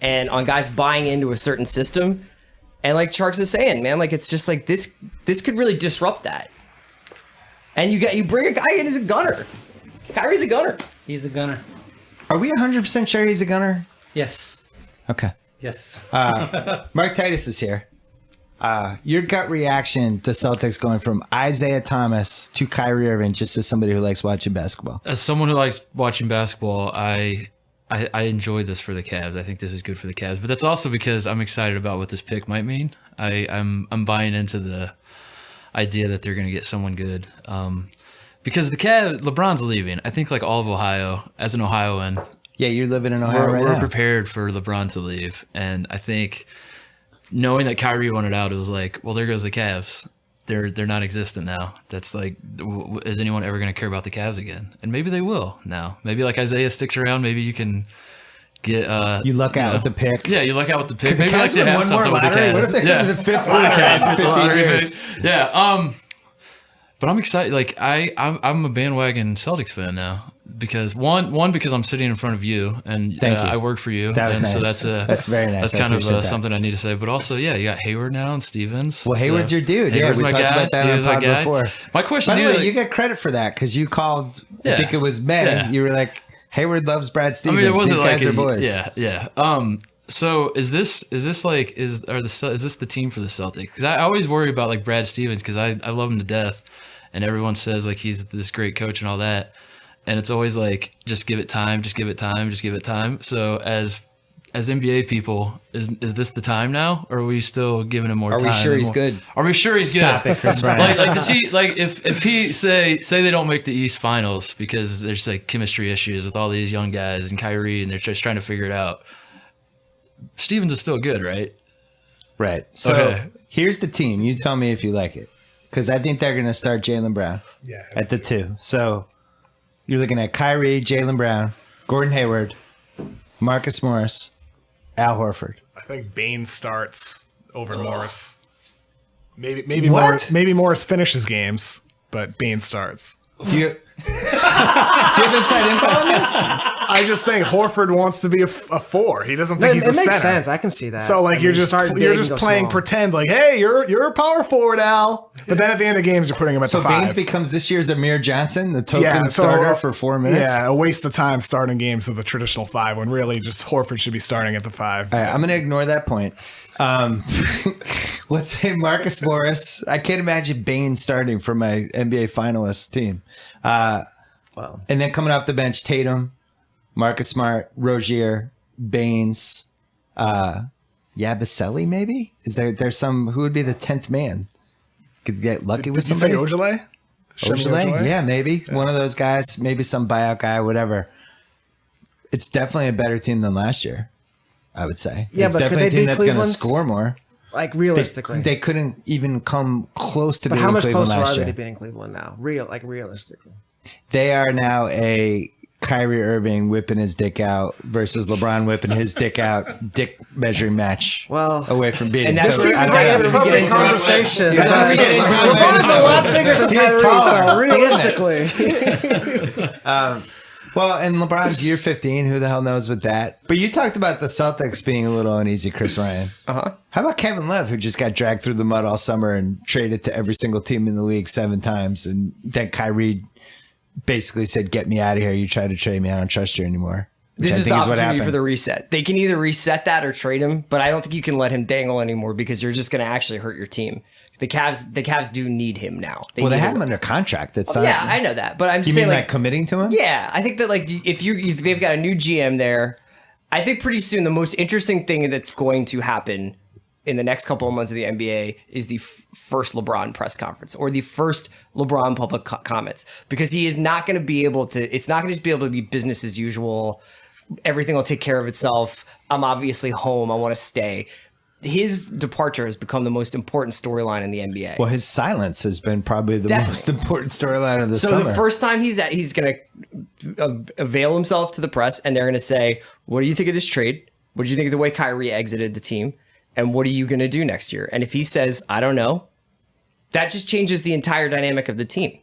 and on guys buying into a certain system. And like Sharks is saying, man, like it's just like this could really disrupt that. And you bring a guy in as a gunner. Kyrie's a gunner. He's a gunner. Are we 100% sure he's a gunner? Yes. Okay. Yes. Mark Titus is here. Your gut reaction to Celtics going from Isaiah Thomas to Kyrie Irving, just as somebody who likes watching basketball. As someone who likes watching basketball, I enjoy this for the Cavs. I think this is good for the Cavs, but that's also because I'm excited about what this pick might mean. I'm buying into the idea that they're going to get someone good. Because the Cavs, LeBron's leaving. I think like all of Ohio, as an Ohioan, Yeah, you're living in Ohio right we're now. prepared for LeBron to leave, and I think knowing that Kyrie wanted out, it was like, well, there goes the Cavs. They're not existent now. That's like, is anyone ever going to care about the Cavs again? And maybe they will now. Maybe like Isaiah sticks around. Maybe you can get You luck out with the pick. Yeah, you luck out with the pick. The Maybe Cavs like they win have one more something with the lottery? What if Cavs. they Yeah. win the 5th lottery Cavs in get the 15 lottery years? pick. Yeah. But I'm excited. Like I'm a bandwagon Celtics fan now because one because I'm sitting in front of you and Thank you. I work for you. That was and nice. So That's very nice. That's I kind of appreciate that. something I need to say. But also, yeah, you got Hayward now and Stevens. Well, Hayward's your dude. Yeah, Hayward's we my talked guy. about that on Stevens the my pod guy. before. My question By to the you, way, you get credit for that because you called, I Yeah. think it was May. Yeah. You were like, Hayward loves Brad I Stevens. mean, it wasn't These like guys are boys. Yeah. So is this the team for the Celtics? Because I always worry about like Brad Stevens because I love him to death, and everyone says like he's this great coach and all that, and it's always like just give it time, just give it time, just give it time. So as NBA people, is this the time now, or are we still giving him more time? Are we sure and he's more- good? Are we sure he's Stop good? it, Chris Ryan. Like does he like if he say they don't make the East Finals because there's like chemistry issues with all these young guys and Kyrie and they're just trying to figure it out. Stevens is still good, right? Right. So Okay. here's the team. You tell me if you like it. Because I think they're going to start Jaylen Brown at the 2. So you're looking at Kyrie, Jaylen Brown, Gordon Hayward, Marcus Morris, Al Horford. I think Bain starts over Morris. Maybe What? Morris finishes games, but Bain starts. Do you? Do you have inside info on this? I just think Horford wants to be a 4. He doesn't think he's a it makes center. sense. I can see that. So like I you're mean, just start big you're and just go playing small. pretend like, hey, you're a power forward, Al. But then at the end of games, you're putting him at So the 5. Baines becomes this year's Amir Johnson, the token starter for 4 minutes. Yeah, a waste of time starting games with a traditional 5 when really just Horford should be starting at the 5. All right, I'm going to ignore that point. Let's say Marcus Morris. I can't imagine Baines starting for my NBA finalist team. Wow. And then coming off the bench, Tatum, Marcus Smart, Rozier, Baines, Yabusele maybe? Is there's some, who would be the 10th man? Could get lucky with Did you say somebody? Ojale? Ojale? Yeah, maybe. One of those guys, maybe some buyout guy, whatever. It's definitely a better team than last year, I would say. Yeah, it's but could definitely a they team beat that's going to Cleveland's? score more. Like realistically. They couldn't even come close to but beating how much Cleveland closer last are they year. to beating Cleveland now? Realistically. They are now a Kyrie Irving whipping his dick out versus LeBron whipping his dick out, dick measuring match. Well, away from beating. and that's So the I- great I- way to get Appropriate into it. conversation. Yeah, that's But it. LeBron's a lot bigger than He is Kyrie, so taller. realistically. Well, and LeBron's year 15. Who the hell knows with that? But you talked about the Celtics being a little uneasy, Chris Ryan. Uh-huh. How about Kevin Love, who just got dragged through the mud all summer and traded to every single team in the league 7 times, and then Kyrie basically said, "Get me out of here. You try to trade me. I don't trust you anymore." Which This I is the think is what opportunity happened. for the reset. They can either reset that or trade him, but I don't think you can let him dangle anymore because you're just going to actually hurt your team. The Cavs do need him now. They need had him under contract. It's not, Yeah, I know that, but I'm You just mean saying, like committing to him? yeah, I think that like if they've got a new GM there, I think pretty soon the most interesting thing that's going to happen in the next couple of months of the NBA is the first LeBron press conference or the first LeBron public comments, because he is not going to be able to. It's not going to be able to be business as usual. Everything will take care of itself. I'm obviously home. I want to stay. His departure has become the most important storyline in the NBA. Well, his silence has been probably the Definitely. most important storyline of the So summer. the first time he's going to avail himself to the press, and they're going to say, "What do you think of this trade? What did you think of the way Kyrie exited the team? And what are you going to do next year?" And if he says, "I don't know," that just changes the entire dynamic of the team.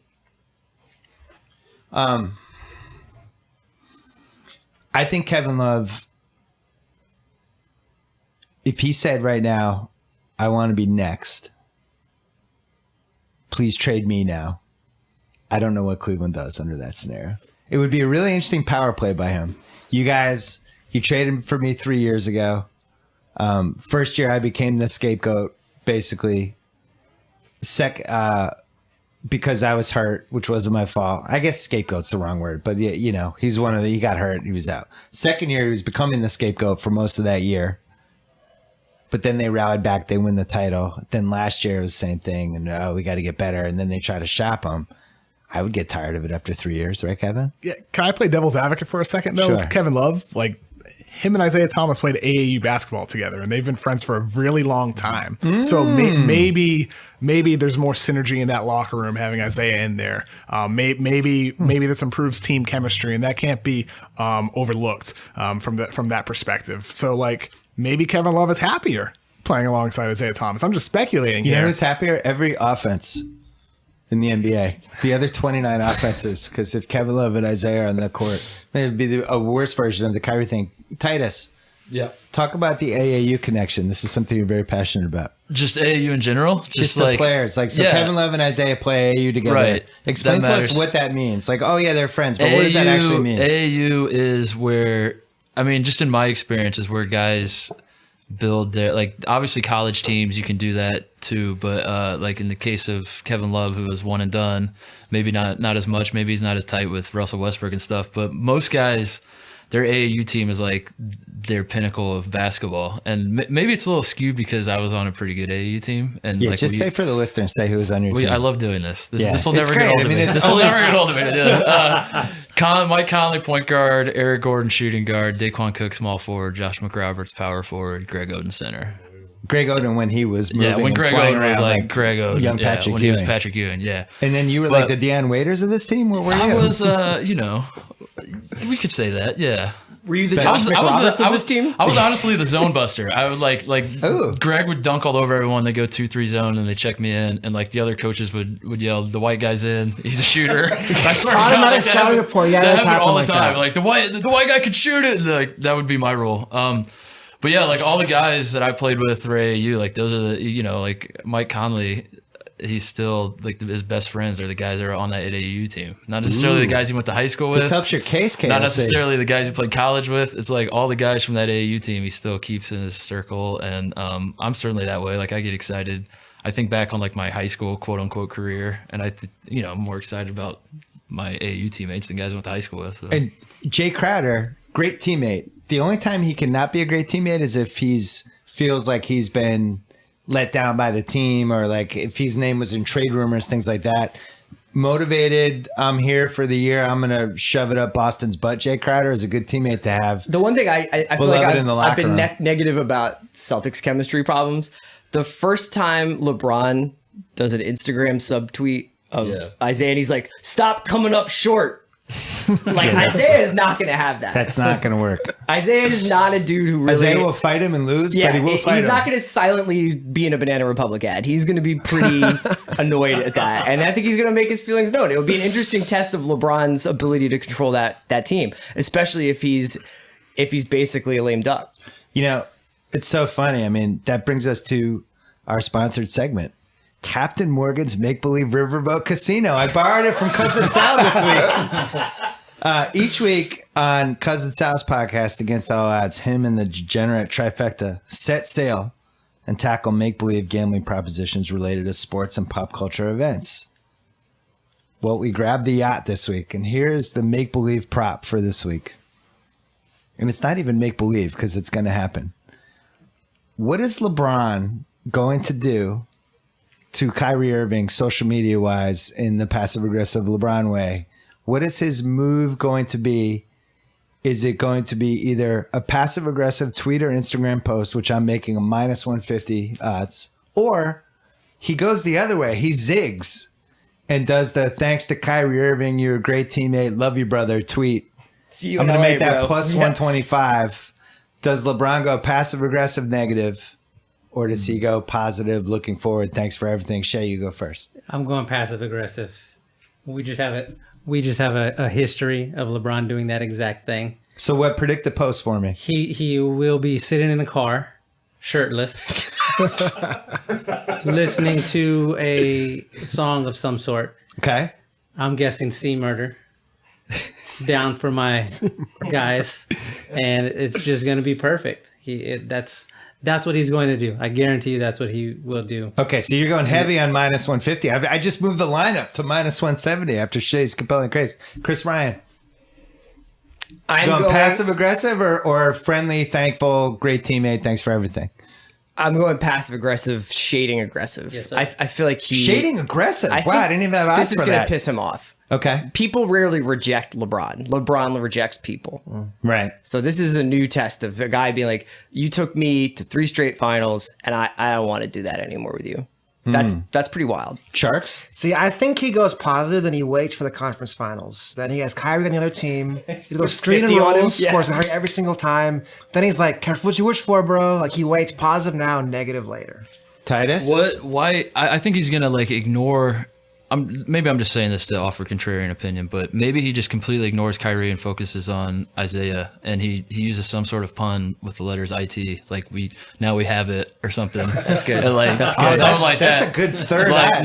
I think Kevin Love, if he said right now, "I want to be next, please trade me now," I don't know what Cleveland does under that scenario. It would be a really interesting power play by him. You guys, you traded for me 3 years ago. First year I became the scapegoat, basically. Because I was hurt, which wasn't my fault. I guess scapegoat's the wrong word, but yeah, he's he got hurt, he was out. Second year, he was becoming the scapegoat for most of that year. But then they rallied back, they win the title. Then last year it was the same thing, and we got to get better. And then they try to shop him. I would get tired of it after 3 years, right, Kevin? Yeah, can I play devil's advocate for a second though? Sure. With Kevin Love, like him and Isaiah Thomas played AAU basketball together, and they've been friends for a really long time. So maybe there's more synergy in that locker room having Isaiah in there. Maybe this improves team chemistry, and that can't be overlooked from that perspective. So like maybe Kevin Love is happier playing alongside Isaiah Thomas. I'm just speculating You know here. who's happier? Every offense in the NBA. The other 29 offenses, because if Kevin Love and Isaiah are on the court, it would be a worse version of the Kyrie thing. Titus, Yeah. talk about the AAU connection. This is something you're very passionate about. Just AAU in general. Just the players. So yeah. Kevin Love and Isaiah play AAU together. Right. Explain That to us matters. what that means. Like, oh yeah, they're friends, but what does that actually mean? AAU is where, I mean, just in my experience, is where guys build their, like, obviously college teams, you can do that too, but like in the case of Kevin Love, who was one and done, maybe not as much, maybe he's not as tight with Russell Westbrook and stuff, but most guys, their AAU team is like their pinnacle of basketball. And maybe it's a little skewed because I was on a pretty good AAU team. And Yeah, like, just say for the listeners, say who was on your team. I love doing this. Yeah. This will It's never get great. old I of mean, me. it's This will never always- get old of me to do it. Mike Conley, point guard. Eric Gordon, shooting guard. Daquan Cook, small forward. Josh McRoberts, power forward. Greg Oden, center. Greg Oden when he was moving Yeah, when and Greg flying Oden was around like Greg Oden. young yeah, Patrick when he was Ewing. Patrick Ewing, yeah. And then you were But- like the Deion Waiters of this team? What were you? I was, we could say that, yeah. Were you the Josh McRoberts of this team? I was honestly the zone buster. I would like Ooh. Greg would dunk all over everyone. They go 2-3 zone and they check me in, and like the other coaches would yell, "The white guy's in. He's a shooter." I swear to God, Automatic like, scouting report. Yeah, that that's happened all the happened time. like Like the white guy could shoot it. Like that would be my role. But yeah, like all the guys that I played with for AAU, like those are the like Mike Conley. He's still like his best friends are the guys that are on that AAU team. Not necessarily the guys he went to high school with. This helps your case, KLC. Not necessarily the guys he played college with. It's like all the guys from that AAU team he still keeps in his circle. And I'm certainly that way. Like I get excited. I think back on like my high school quote unquote career, and I'm more excited about my AAU teammates than guys I went to high school with. So. And Jay Crowder, great teammate. The only time he cannot be a great teammate is if feels like he's been let down by the team, or like if his name was in trade rumors, things like that. Motivated, I'm here for the year. I'm gonna shove it up Boston's butt. Jay Crowder is a good teammate to have. The one thing I feel like I've been room. negative about Celtics chemistry problems. The first time LeBron does an Instagram subtweet of Isaiah, and he's like, "Stop coming up short." Like Isaiah is not going to have that. That's not going to work. Isaiah is not a dude who really. Isaiah will fight him and lose, but he will fight him. He's not going to silently be in a Banana Republic ad. He's going to be pretty annoyed at that, and I think he's going to make his feelings known. It will be an interesting test of LeBron's ability to control that team, especially if he's basically a lame duck. It's so funny. I mean, that brings us to our sponsored segment. Captain Morgan's Make-Believe Riverboat Casino. I borrowed it from Cousin Sal this week. Each week on Cousin Sal's podcast, Against All Odds, him and the degenerate trifecta set sail and tackle make-believe gambling propositions related to sports and pop culture events. Well, we grabbed the yacht this week, and here's the make-believe prop for this week. And it's not even make-believe because it's going to happen. What is LeBron going to do to Kyrie Irving, social media wise, in the passive aggressive LeBron way? What is his move going to be? Is it going to be either a passive aggressive tweet or Instagram post, which I'm making a minus 150 odds, or he goes the other way. He zigs and does the "thanks to Kyrie Irving, you're a great teammate, love you, brother" tweet. I'm going to make that plus 125. Does LeBron go passive aggressive negative? Or does he go positive, looking forward, thanks for everything? Shay, you go first. I'm going passive aggressive. We just have a history of LeBron doing that exact thing. So what? Predict the post for me. He will be sitting in the car, shirtless, listening to a song of some sort. Okay. I'm guessing "C Murder." Down for my guys, and it's just going to be perfect. That's what he's going to do. I guarantee you that's what he will do. Okay, so you're going heavy on minus 150. I just moved the lineup to minus 170 after Shay's compelling craze. Chris Ryan. I'm going passive aggressive or friendly, thankful, great teammate, thanks for everything? I'm going passive aggressive, shading aggressive. Yes, I feel like shading aggressive. Wow, I didn't even have eyes for that. This is going to piss him off. Okay. People rarely reject LeBron. LeBron rejects people. Right. So this is a new test of a guy being like, you took me to 3 straight finals, and I don't want to do that anymore with you. That's pretty wild. Sharks? See, I think he goes positive, then he waits for the conference finals. Then he has Kyrie on the other team. He goes screen and rolls, scores every single time. Then he's like, "Careful what you wish for, bro." Like he waits positive now, negative later. Titus? What? Why? I think he's gonna like ignore. Maybe I'm just saying this to offer contrarian opinion, but maybe he just completely ignores Kyrie and focuses on Isaiah, and he uses some sort of pun with the letters "it," like we have it or something. That's good. Like, that's good. That's a good third. Like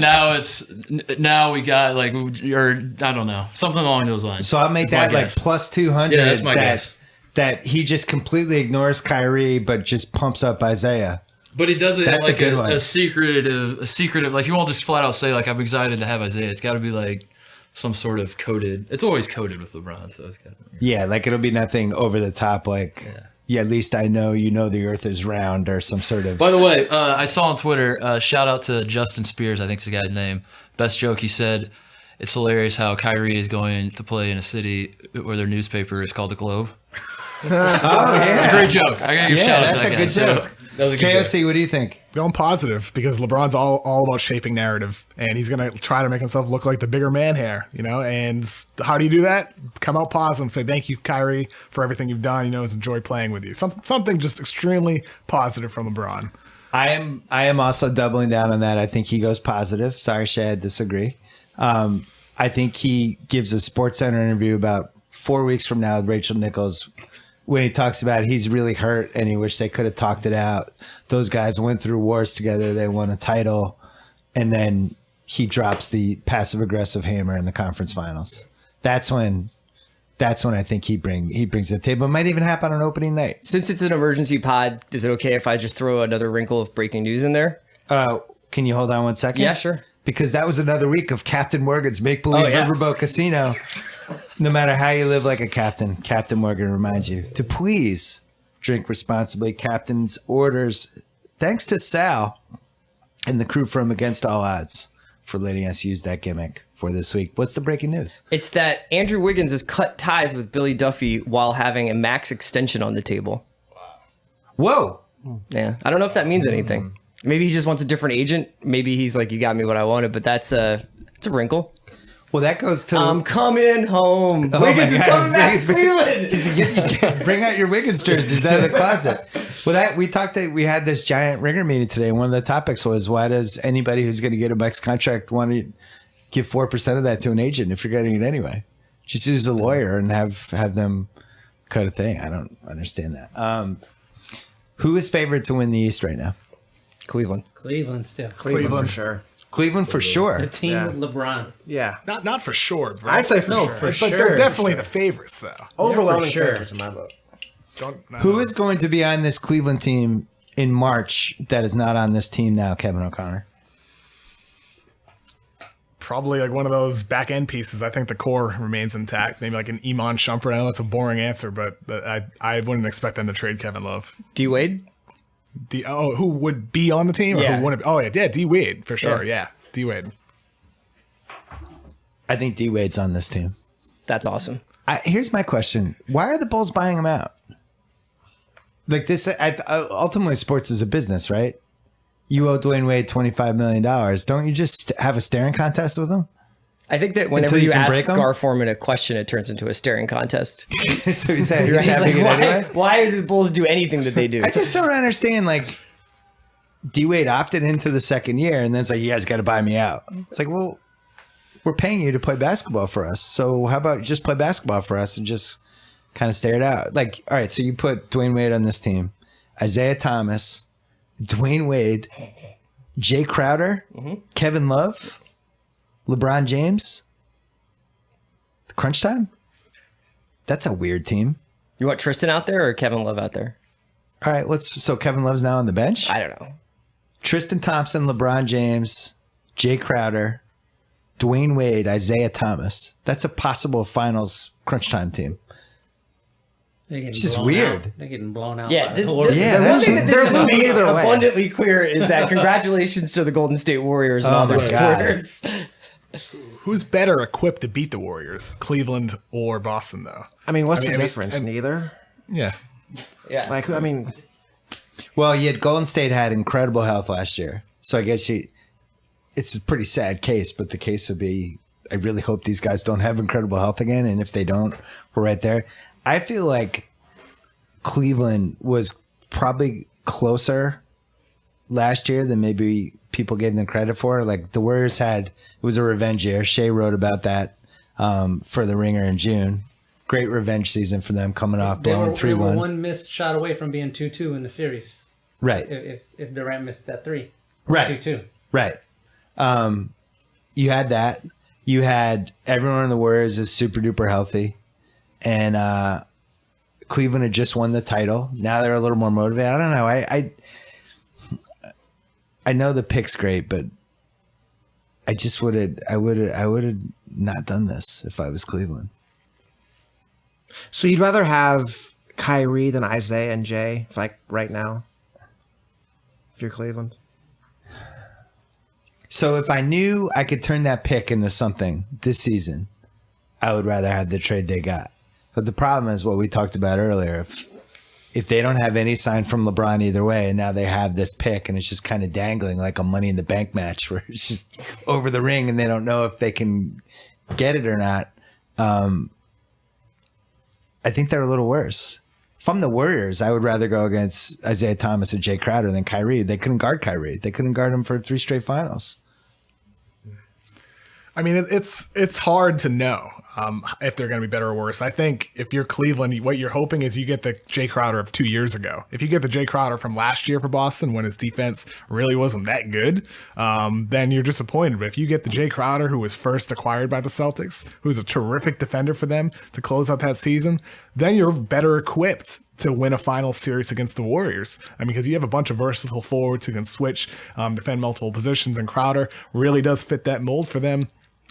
now we got like, or I don't know, something along those lines. So I'll make that like plus 200. Yeah, that's my guess. That he just completely ignores Kyrie, but just pumps up Isaiah. But he does it That's like a good one. a secretive, like he won't just flat out say like I'm excited to have Isaiah. It's got to be like some sort of coded. It's always coded with LeBron, so it's got. Yeah, like it'll be nothing over the top. Like, yeah, at least I know the Earth is round, or some sort of. By the way, I saw on Twitter. Shout out to Justin Spears. I think it's the guy's name. Best joke he said. It's hilarious how Kyrie is going to play in a city where their newspaper is called the Globe. Oh yeah, it's a great joke. I gotta give shout out to that guy. That's a good joke. That was a good KOC, what do you think? Going positive because LeBron's all about shaping narrative, and he's going to try to make himself look like the bigger man here, And how do you do that? Come out positive and say, thank you, Kyrie, for everything you've done. It's enjoyed playing with you. Something just extremely positive from LeBron. I am also doubling down on that. I think he goes positive. Sorry, Shay, I disagree. I think he gives a SportsCenter interview about 4 weeks from now with Rachel Nichols when he talks about he's really hurt and he wished they could have talked it out. Those guys went through wars together. They won a title. And then he drops the passive aggressive hammer in the conference finals. That's when I think he brings to the table. It might even happen on opening night. Since it's an emergency pod, is it okay if I just throw another wrinkle of breaking news in there? Can you hold on 1 second? Yeah, sure. Because that was another week of Captain Morgan's make-believe riverboat casino. No matter how you live like a captain, Captain Morgan reminds you to please drink responsibly. Captain's orders, thanks to Sal and the crew from Against All Odds for letting us use that gimmick for this week. What's the breaking news? It's that Andrew Wiggins has cut ties with Billy Duffy while having a max extension on the table. Whoa. Yeah, I don't know if that means anything. Maybe he just wants a different agent. Maybe he's like, you got me what I wanted, but it's a wrinkle. Well, that goes to... I'm coming home. Oh Wiggins is coming back to Cleveland. You bring out your Wiggins jerseys out of the closet. Well, we had this giant ringer meeting today. And one of the topics was, why does anybody who's going to get a max contract want to give 4% of that to an agent if you're getting it anyway? Just use a lawyer and have them cut a thing. I don't understand that. Who is favored to win the East right now? Cleveland. Cleveland still. Cleveland for sure. Cleveland for sure. The team with LeBron. Yeah. Not for sure. Bro. I say for sure. But they're definitely the favorites, though. Overwhelming sure. favorites in my vote. Who is going to be on this Cleveland team in March that is not on this team now, Kevin O'Connor? Probably like one of those back end pieces. I think the core remains intact. Maybe like an Iman Shumpert. I know that's a boring answer, but I wouldn't expect them to trade Kevin Love. D Wade. Who would be on the team? Or Yeah. who wouldn't? Oh yeah, D Wade for sure. Yeah, D Wade. I think D Wade's on this team. That's awesome. Here's my question: why are the Bulls buying him out? Like this, ultimately, sports is a business, right? You owe Dwayne Wade $25 million. Don't you just have a staring contest with him? I think that whenever Until you you can ask break 'em? Gar Forman a question, it turns into a staring contest. So he's having He's like, it anyway. why do the Bulls do anything that they do? I just don't understand. Like, D Wade opted into the second year, and then it's like, you guys got to buy me out. It's like, well, we're paying you to play basketball for us. So how about just play basketball for us and just kind of stare it out? Like, all right, so you put Dwayne Wade on this team, Isaiah Thomas, Dwayne Wade, Jay Crowder, Kevin Love, LeBron James. Crunch time? That's a weird team. You want Tristan out there or Kevin Love out there? All right, so Kevin Love's now on the bench? I don't know. Tristan Thompson, LeBron James, Jay Crowder, Dwayne Wade, Isaiah Thomas. That's a possible finals crunch time team. It's just weird. They're getting blown out. Yeah, by the Warriors. Yeah, the one that's thing that what- this they're has losing made either way. abundantly clear is that congratulations to the Golden State Warriors and Oh all their my God. supporters. Who's better equipped to beat the Warriors, Cleveland or Boston, though? I mean, what's I the mean, difference? Neither. Yeah. Yeah. Like, I mean, Well, yet Golden State had incredible health last year. So I guess it's a pretty sad case, but the case would be, I really hope these guys don't have incredible health again. And if they don't, we're right there. I feel like Cleveland was probably closer last year than maybe people gave them credit for. Like the Warriors it was a revenge year. Shea wrote about that for the Ringer in June. Great revenge season for them coming off They blowing were 3-1. one missed shot away from being 2-2 in the series. Right. If Durant missed that three. Right. 2-2. Right. You had that. You had everyone in the Warriors is super duper healthy. And Cleveland had just won the title. Now they're a little more motivated. I don't know. I know the pick's great, but I just would have not done this if I was Cleveland. so you'd rather have Kyrie than Isaiah and Jay, like right now, if you're Cleveland? So if I knew I could turn that pick into something this season, I would rather have the trade they got. But the problem is what we talked about earlier. if they don't have any sign from LeBron either way, and now they have this pick, and it's just kind of dangling like a Money in the Bank match where it's just over the ring, and they don't know if they can get it or not. I think they're a little worse. If I'm the Warriors, I would rather go against Isaiah Thomas and Jay Crowder than Kyrie. They couldn't guard Kyrie. They couldn't guard him for 3 straight finals. I mean, it's hard to know if they're going to be better or worse. I think if you're Cleveland, what you're hoping is you get the Jay Crowder of 2 years ago. If you get the Jay Crowder from last year for Boston when his defense really wasn't that good, then you're disappointed. But if you get the Jay Crowder who was first acquired by the Celtics, who's a terrific defender for them to close out that season, then you're better equipped to win a final series against the Warriors. I mean, because you have a bunch of versatile forwards who can switch, defend multiple positions, and Crowder really does fit that mold for them.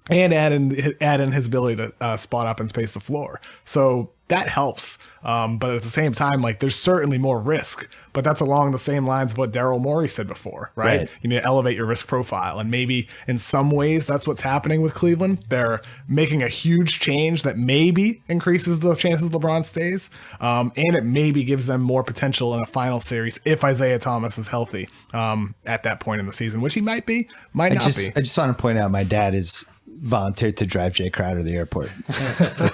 And add in his ability to spot up and space the floor. So that helps. But at the same time, like there's certainly more risk. But that's along the same lines of what Daryl Morey said before, right? You need to elevate your risk profile. And maybe in some ways that's what's happening with Cleveland. They're making a huge change that maybe increases the chances LeBron stays. And it maybe gives them more potential in a final series if Isaiah Thomas is healthy at that point in the season, which he might be, might not be. I just want to point out my dad is volunteered to drive Jay Crowder to the airport.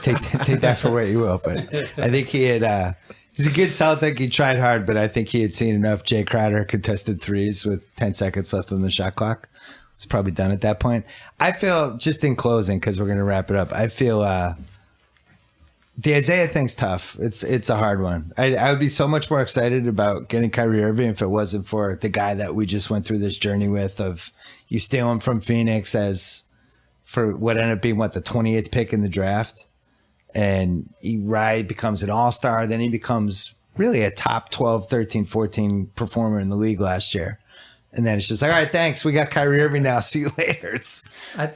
take that for what you will, but I think he had he's a good Celtic. He tried hard, but I think he had seen enough Jay Crowder contested threes with 10 seconds left on the shot clock. It's probably done at that point. I feel, just in closing, because we're going to wrap it up, I feel the Isaiah thing's tough. It's a hard one. I would be so much more excited about getting Kyrie Irving if it wasn't for the guy that we just went through this journey with, of you steal him from Phoenix for what ended up being the 28th pick in the draft. And he becomes an all-star. Then he becomes really a top 12, 13, 14 performer in the league last year. And then it's just like, all right, thanks. We got Kyrie Irving now. See you later. It's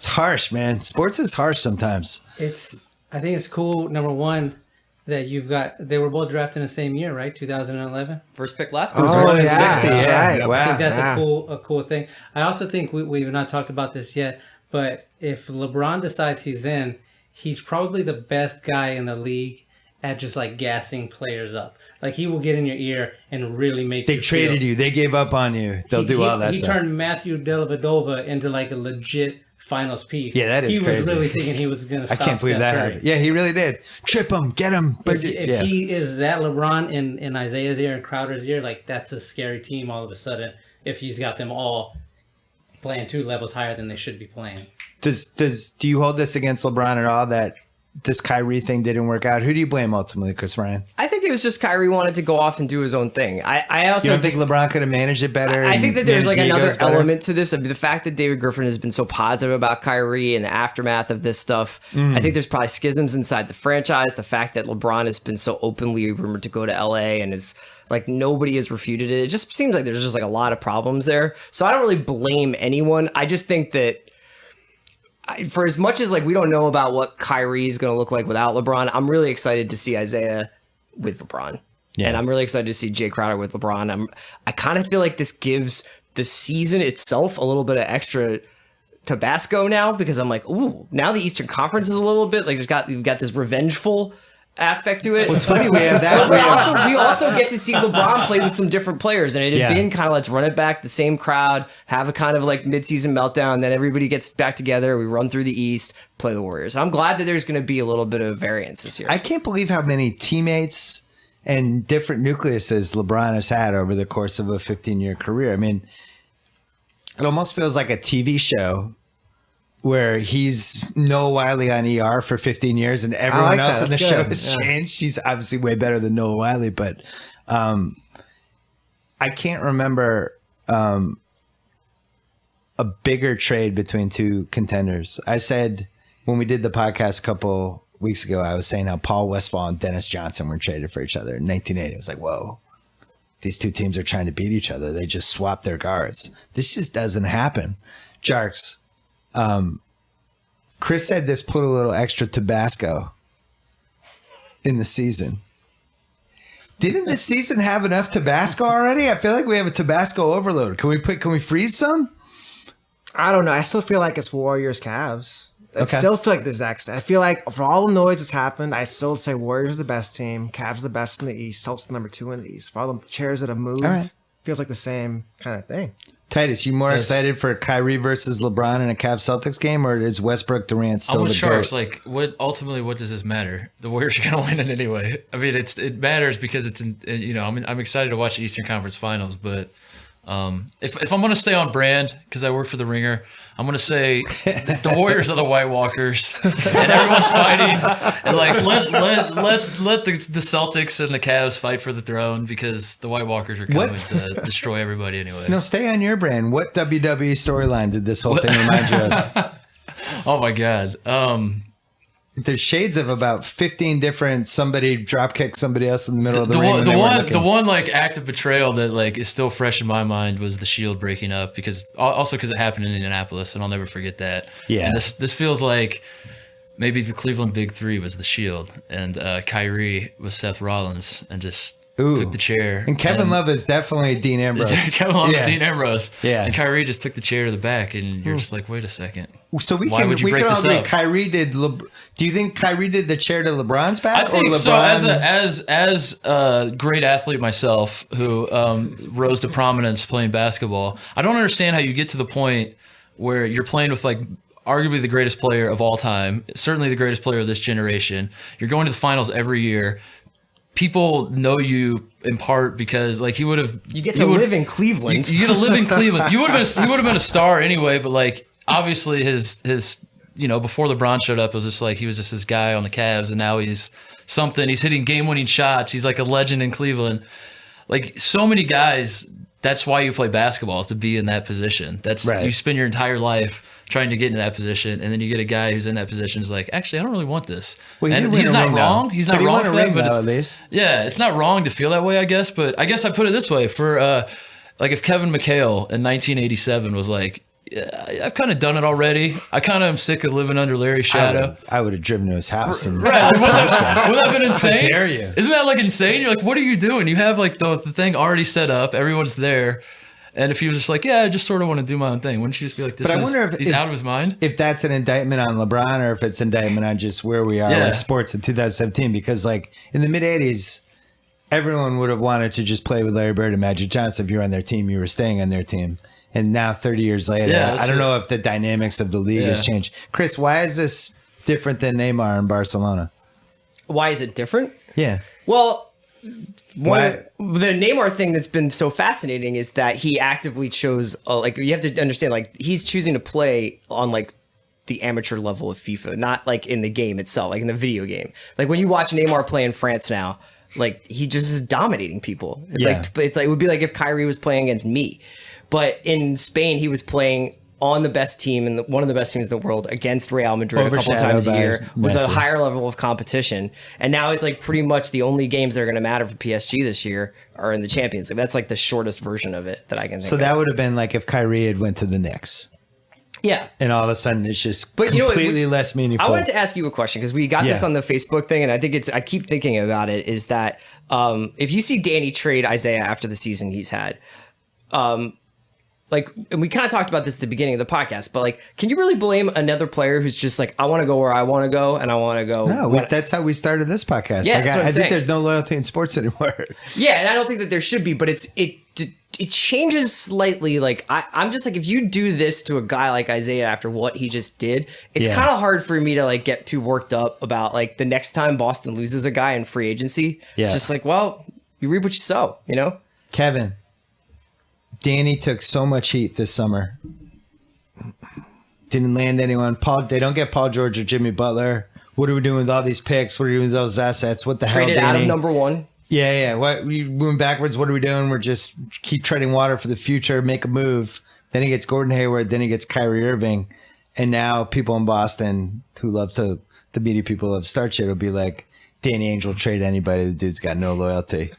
harsh, man. Sports is harsh sometimes. I think it's cool, number one, that they were both drafted in the same year, right? 2011. First pick last It was year. more than yeah, 60. that's Yeah. right. Wow. I think that's a cool thing. I also think we've not talked about this yet, but if LeBron decides he's in, he's probably the best guy in the league at just like gassing players up. Like he will get in your ear and really make They traded you. They gave up on you. They'll do all that He stuff. turned Matthew Dellavedova into like a legit finals piece. Yeah, that is He crazy. was really thinking he was going to I stop can't believe Steph that Curry. happened. Yeah, he really did. Trip him, get him. If he is that LeBron in Isaiah's ear and Crowder's ear, like that's a scary team all of a sudden if he's got them all playing 2 levels higher than they should be playing. Do you hold this against LeBron at all, that this Kyrie thing didn't work out? Who do you blame ultimately, Chris Ryan? I think it was just Kyrie wanted to go off and do his own thing. I also You don't think LeBron could have managed it better? I think that there's like managed the another egos better? element to this. I mean, the fact that David Griffin has been so positive about Kyrie and the aftermath of this stuff. I think there's probably schisms inside the franchise. The fact that LeBron has been so openly rumored to go to LA and is like nobody has refuted it. It just seems like there's just like a lot of problems there. So I don't really blame anyone. I just think that for as much as like we don't know about what Kyrie is going to look like without LeBron, I'm really excited to see Isaiah with LeBron. Yeah. And I'm really excited to see Jay Crowder with LeBron. I kind of feel like this gives the season itself a little bit of extra Tabasco now, because I'm like, ooh, now the Eastern Conference is a little bit like we've got this revengeful aspect to it. Well, it's funny we have that. But we also get to see LeBron play with some different players, and it had been kind of let's run it back, the same crowd, have a kind of like midseason meltdown, then everybody gets back together, we run through the East, play the Warriors. I'm glad that there's going to be a little bit of variance this year. I can't believe how many teammates and different nucleuses LeBron has had over the course of a 15-year career. I mean, it almost feels like a TV show where he's Noah Wiley on ER for 15 years and everyone else in the show has changed. He's obviously way better than Noah Wiley, but I can't remember a bigger trade between two contenders. I said when we did the podcast a couple weeks ago, I was saying how Paul Westphal and Dennis Johnson were traded for each other in 1980. It was like, whoa, these two teams are trying to beat each other. They just swapped their guards. This just doesn't happen. Jarks, Chris said this put a little extra Tabasco in the season. Didn't the season have enough Tabasco already? I feel like we have a Tabasco overload. Can we freeze some? I don't know. I still feel like it's Warriors Cavs. I still feel like the exact. I feel like for all the noise that's happened, I still say Warriors are the best team, Cavs are the best in the East, Celtics number 2 in the East. For all the chairs that have moved, feels like the same kind of thing. Titus, you more excited for Kyrie versus LeBron in a Cavs Celtics game, or is Westbrook Durant still the Sharks. GOAT? Like, what does this matter? The Warriors are gonna win it anyway. I mean, it matters because it's I'm excited to watch the Eastern Conference Finals, but if I'm gonna stay on brand because I work for the Ringer, I'm gonna say the Warriors are the White Walkers, and everyone's fighting. And like let the Celtics and the Cavs fight for the throne because the White Walkers are coming to destroy everybody anyway. No, stay on your brand. What WWE storyline did this whole thing remind you of? Oh my God. There's shades of about 15 different. Somebody drop kick somebody else in the middle of the ring. The one like act of betrayal that like is still fresh in my mind was the Shield breaking up because it happened in Indianapolis and I'll never forget that. Yeah. And this feels like maybe the Cleveland Big Three was the Shield and Kyrie was Seth Rollins and just took the chair. And Kevin Love is definitely Dean Ambrose. Kevin Love is Dean Ambrose. Yeah. And Kyrie just took the chair to the back and you're just like, wait a second. So we Why can would you break all this agree up? Kyrie did. Do you think Kyrie did the chair to LeBron's back? I think or LeBron? so. As a great athlete myself, who rose to prominence playing basketball, I don't understand how you get to the point where you're playing with like arguably the greatest player of all time, certainly the greatest player of this generation. You're going to the finals every year. People know you in part because like You get to live in Cleveland. You get to live in Cleveland. He would have been a star anyway, but like obviously his before LeBron showed up, it was just like he was just this guy on the Cavs, and now he's something. He's hitting game-winning shots. He's like a legend in Cleveland. Like so many guys, that's why you play basketball, is to be in that position. You spend your entire life trying to get into that position, and then you get a guy who's in that position who's like, actually, I don't really want this. Well, and he's not wrong. He's not wrong for that, but at least. yeah, it's not wrong to feel that way, I guess. But I guess I put it this way: for like if Kevin McHale in 1987 was like, yeah, I've kind of done it already. I kind of am sick of living under Larry's shadow. I would have driven to his house. And Right? Like, wouldn't that have been insane? How dare you? Isn't that like insane? You're like, what are you doing? You have like the thing already set up. Everyone's there. And if he was just like, yeah, I just sort of want to do my own thing, wouldn't you just be like, he's out of his mind? If that's an indictment on LeBron or if it's an indictment on just where we are with sports in 2017. Because like in the mid 80s, everyone would have wanted to just play with Larry Bird and Magic Johnson. If you were on their team, you were staying on their team. And now 30 years later, I don't know if the dynamics of the league has changed. Chris, why is this different than Neymar in Barcelona? Why is it different? Yeah. Well, the Neymar thing that's been so fascinating is that he actively chose, like, you have to understand, like, he's choosing to play on, like, the amateur level of FIFA, not, like, in the game itself, like, in the video game. Like, when you watch Neymar play in France now, like, he just is dominating people. It's like, it would be like if Kyrie was playing against me. But in Spain, he was playing on the best team and one of the best teams in the world against Real Madrid a couple times a year with a higher level of competition. And now it's like pretty much the only games that are going to matter for PSG this year are in the Champions League. That's like the shortest version of it that I can think of. So that would have been like if Kyrie had went to the Knicks. Yeah. And all of a sudden it's just completely less meaningful. I wanted to ask you a question because we got this on the Facebook thing, and I think I keep thinking about it, is that if you see Danny trade Isaiah after the season he's had, like, and we kind of talked about this at the beginning of the podcast, but like, can you really blame another player who's just like, I want to go where I want to go, and I want to go? No, that's how we started this podcast. Yeah, like, that's what I'm I saying. think there's no loyalty in sports anymore. Yeah, and I don't think that there should be, but it changes slightly. Like, I'm just like, if you do this to a guy like Isaiah after what he just did, it's kind of hard for me to like get too worked up about like the next time Boston loses a guy in free agency. It's just like, well, you reap what you sow, you know? Kevin, Danny took so much heat this summer. Didn't land anyone. They don't get Paul George or Jimmy Butler. What are we doing with all these picks? What are we doing with those assets? What the hell, Danny? Traded out of number one. Yeah. What, we moving backwards? What are we doing? We're just keep treading water for the future, make a move. Then he gets Gordon Hayward. Then he gets Kyrie Irving. And now people in Boston who love the media people of start shit will be like, Danny Ainge will trade anybody. The dude's got no loyalty.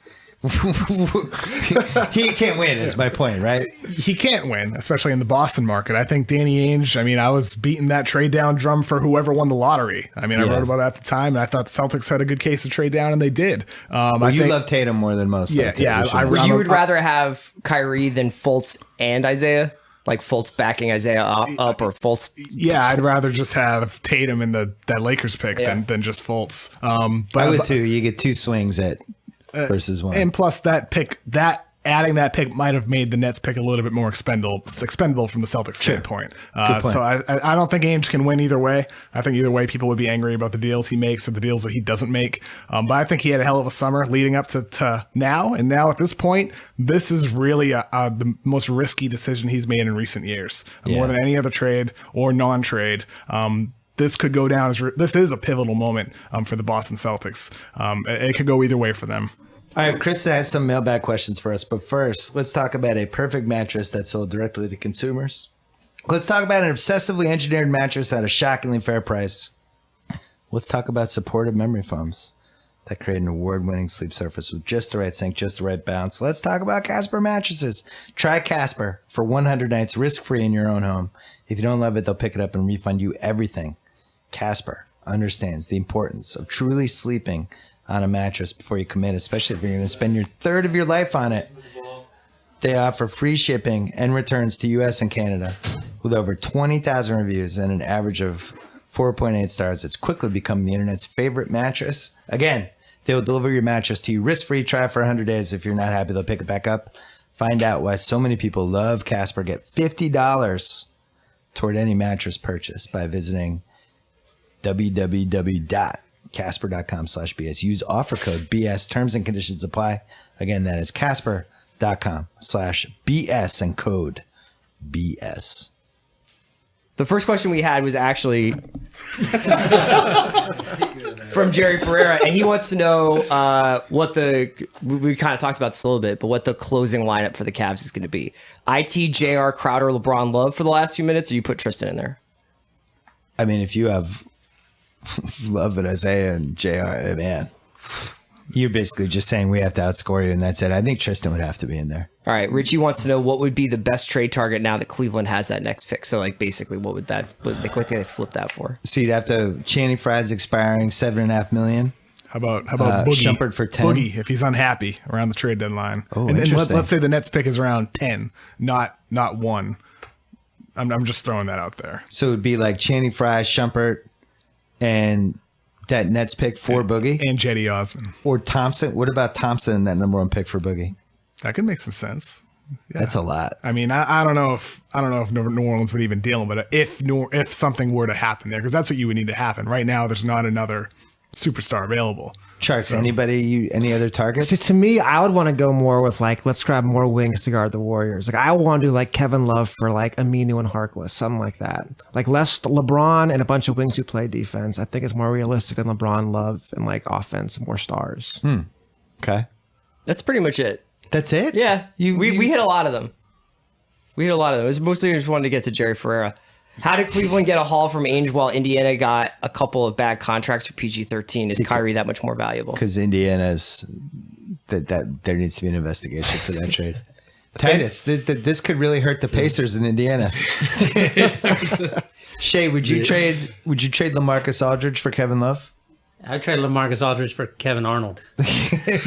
He can't win is my point, right? He can't win, especially in the Boston market. I think Danny Ainge, I was beating that trade down drum for whoever won the lottery. I wrote about it at the time, and I thought the Celtics had a good case to trade down, and they did. You love Tatum more than most. Yeah. You would rather have Kyrie than Fultz and Isaiah? like Fultz backing Isaiah up or Fultz. Yeah, I'd rather just have Tatum in that Lakers pick than just Fultz. But I would too. You get 2 swings at versus 1. And plus adding that pick might have made the Nets pick a little bit more expendable from the Celtics standpoint. Good point. So I don't think Ainge can win either way. I think either way people would be angry about the deals he makes or the deals that he doesn't make. But I think he had a hell of a summer leading up to now. And now at this point, this is really the most risky decision he's made in recent years. More than any other trade or non-trade. This could go down as this is a pivotal moment for the Boston Celtics. It could go either way for them. All right, Chris has some mailbag questions for us, but first, let's talk about a perfect mattress that's sold directly to consumers. Let's talk about an obsessively engineered mattress at a shockingly fair price. Let's talk about supportive memory foams that create an award-winning sleep surface with just the right sink, just the right bounce. Let's talk about Casper mattresses. Try Casper for 100 nights risk-free in your own home. If you don't love it, they'll pick it up and refund you everything. Casper understands the importance of truly sleeping on a mattress before you commit, especially if you're going to spend your third of your life on it. They offer free shipping and returns to US and Canada with over 20,000 reviews and an average of 4.8 stars. It's quickly become the internet's favorite mattress. Again, they will deliver your mattress to you risk-free. Try it for 100 days. If you're not happy, they'll pick it back up. Find out why so many people love Casper. Get $50 toward any mattress purchase by visiting www.casper.com/BS. Use offer code BS. Terms and conditions apply. Again, that is casper.com/BS and code BS. The first question we had was actually from Jerry Ferreira, and he wants to know what we kind of talked about this a little bit, but what the closing lineup for the Cavs is going to be. IT, JR, Crowder, LeBron, Love for the last few minutes, or you put Tristan in there? I mean, if you have Love and Isaiah and JR, man, you're basically just saying we have to outscore you, and that's it. I think Tristan would have to be in there. All right, Richie wants to know what would be the best trade target now that Cleveland has that next pick. So, like, basically, what would they flip that for? So you'd have to Channing Frye's expiring $7.5 million. How about Boogie? Shumpert for 10. Boogie, if he's unhappy around the trade deadline. Oh, and interesting. let's say the Nets pick is around 10, not 1. I'm just throwing that out there. So it would be like Channing Frye, Shumpert, and that Nets pick for Boogie and Jetty Osman or Thompson. What about Thompson and that number 1 pick for Boogie? That could make some sense. Yeah. That's a lot. I mean, I don't know if New Orleans would even deal with it if something were to happen there, because that's what you would need to happen. Right now, there's not another superstar available. Charts. Any other targets? See, to me, I would want to go more with like, let's grab more wings to guard the Warriors. Like, I want to do like Kevin Love for like Aminu and Harkless, something like that. Like less LeBron and a bunch of wings who play defense. I think it's more realistic than LeBron, Love, and like offense, more stars. Okay. That's pretty much it. That's it? Yeah. We hit a lot of them. It was mostly just wanted to get to Jerry Ferreira. How did Cleveland get a haul from Ainge while Indiana got a couple of bad contracts for PG-13? Is Kyrie that much more valuable? Because Indiana's that there needs to be an investigation for that trade. Titus, this could really hurt the Pacers in Indiana. Shay, would you trade LaMarcus Aldridge for Kevin Love? I'd trade LaMarcus Aldridge for Kevin Arnold.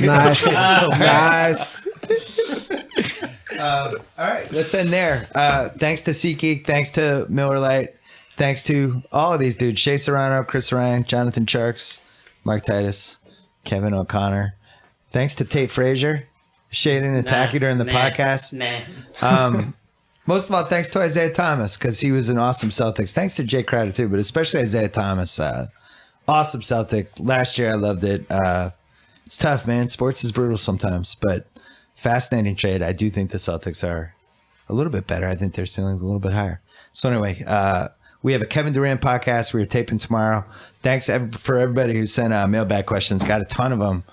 Nice. Nice. All right, let's end there. Thanks to SeatGeek, thanks to Miller Lite, thanks to all of these dudes: Shay Serrano, Chris Ryan, Jonathan Charks, Mark Titus, Kevin O'Connor. Thanks to Tate Frazier, Shay didn't attack you during the podcast. Most of all, thanks to Isaiah Thomas, because he was an awesome Celtics. Thanks to Jay Crowder too, but especially Isaiah Thomas. Awesome Celtic. Last year I loved it. It's tough, man. Sports is brutal sometimes, but fascinating trade. I do think the Celtics are a little bit better. I think their ceiling's a little bit higher. So anyway, we have a Kevin Durant podcast. We're taping tomorrow. Thanks for everybody who sent mailbag questions. Got a ton of them.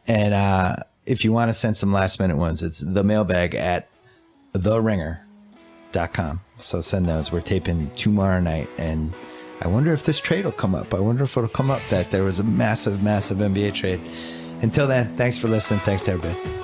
And if you want to send some last minute ones, it's the mailbag at theringer.com. So send those. We're taping tomorrow night. And I wonder if this trade will come up. I wonder if it'll come up that there was a massive, massive NBA trade. Until then, thanks for listening. Thanks to everybody.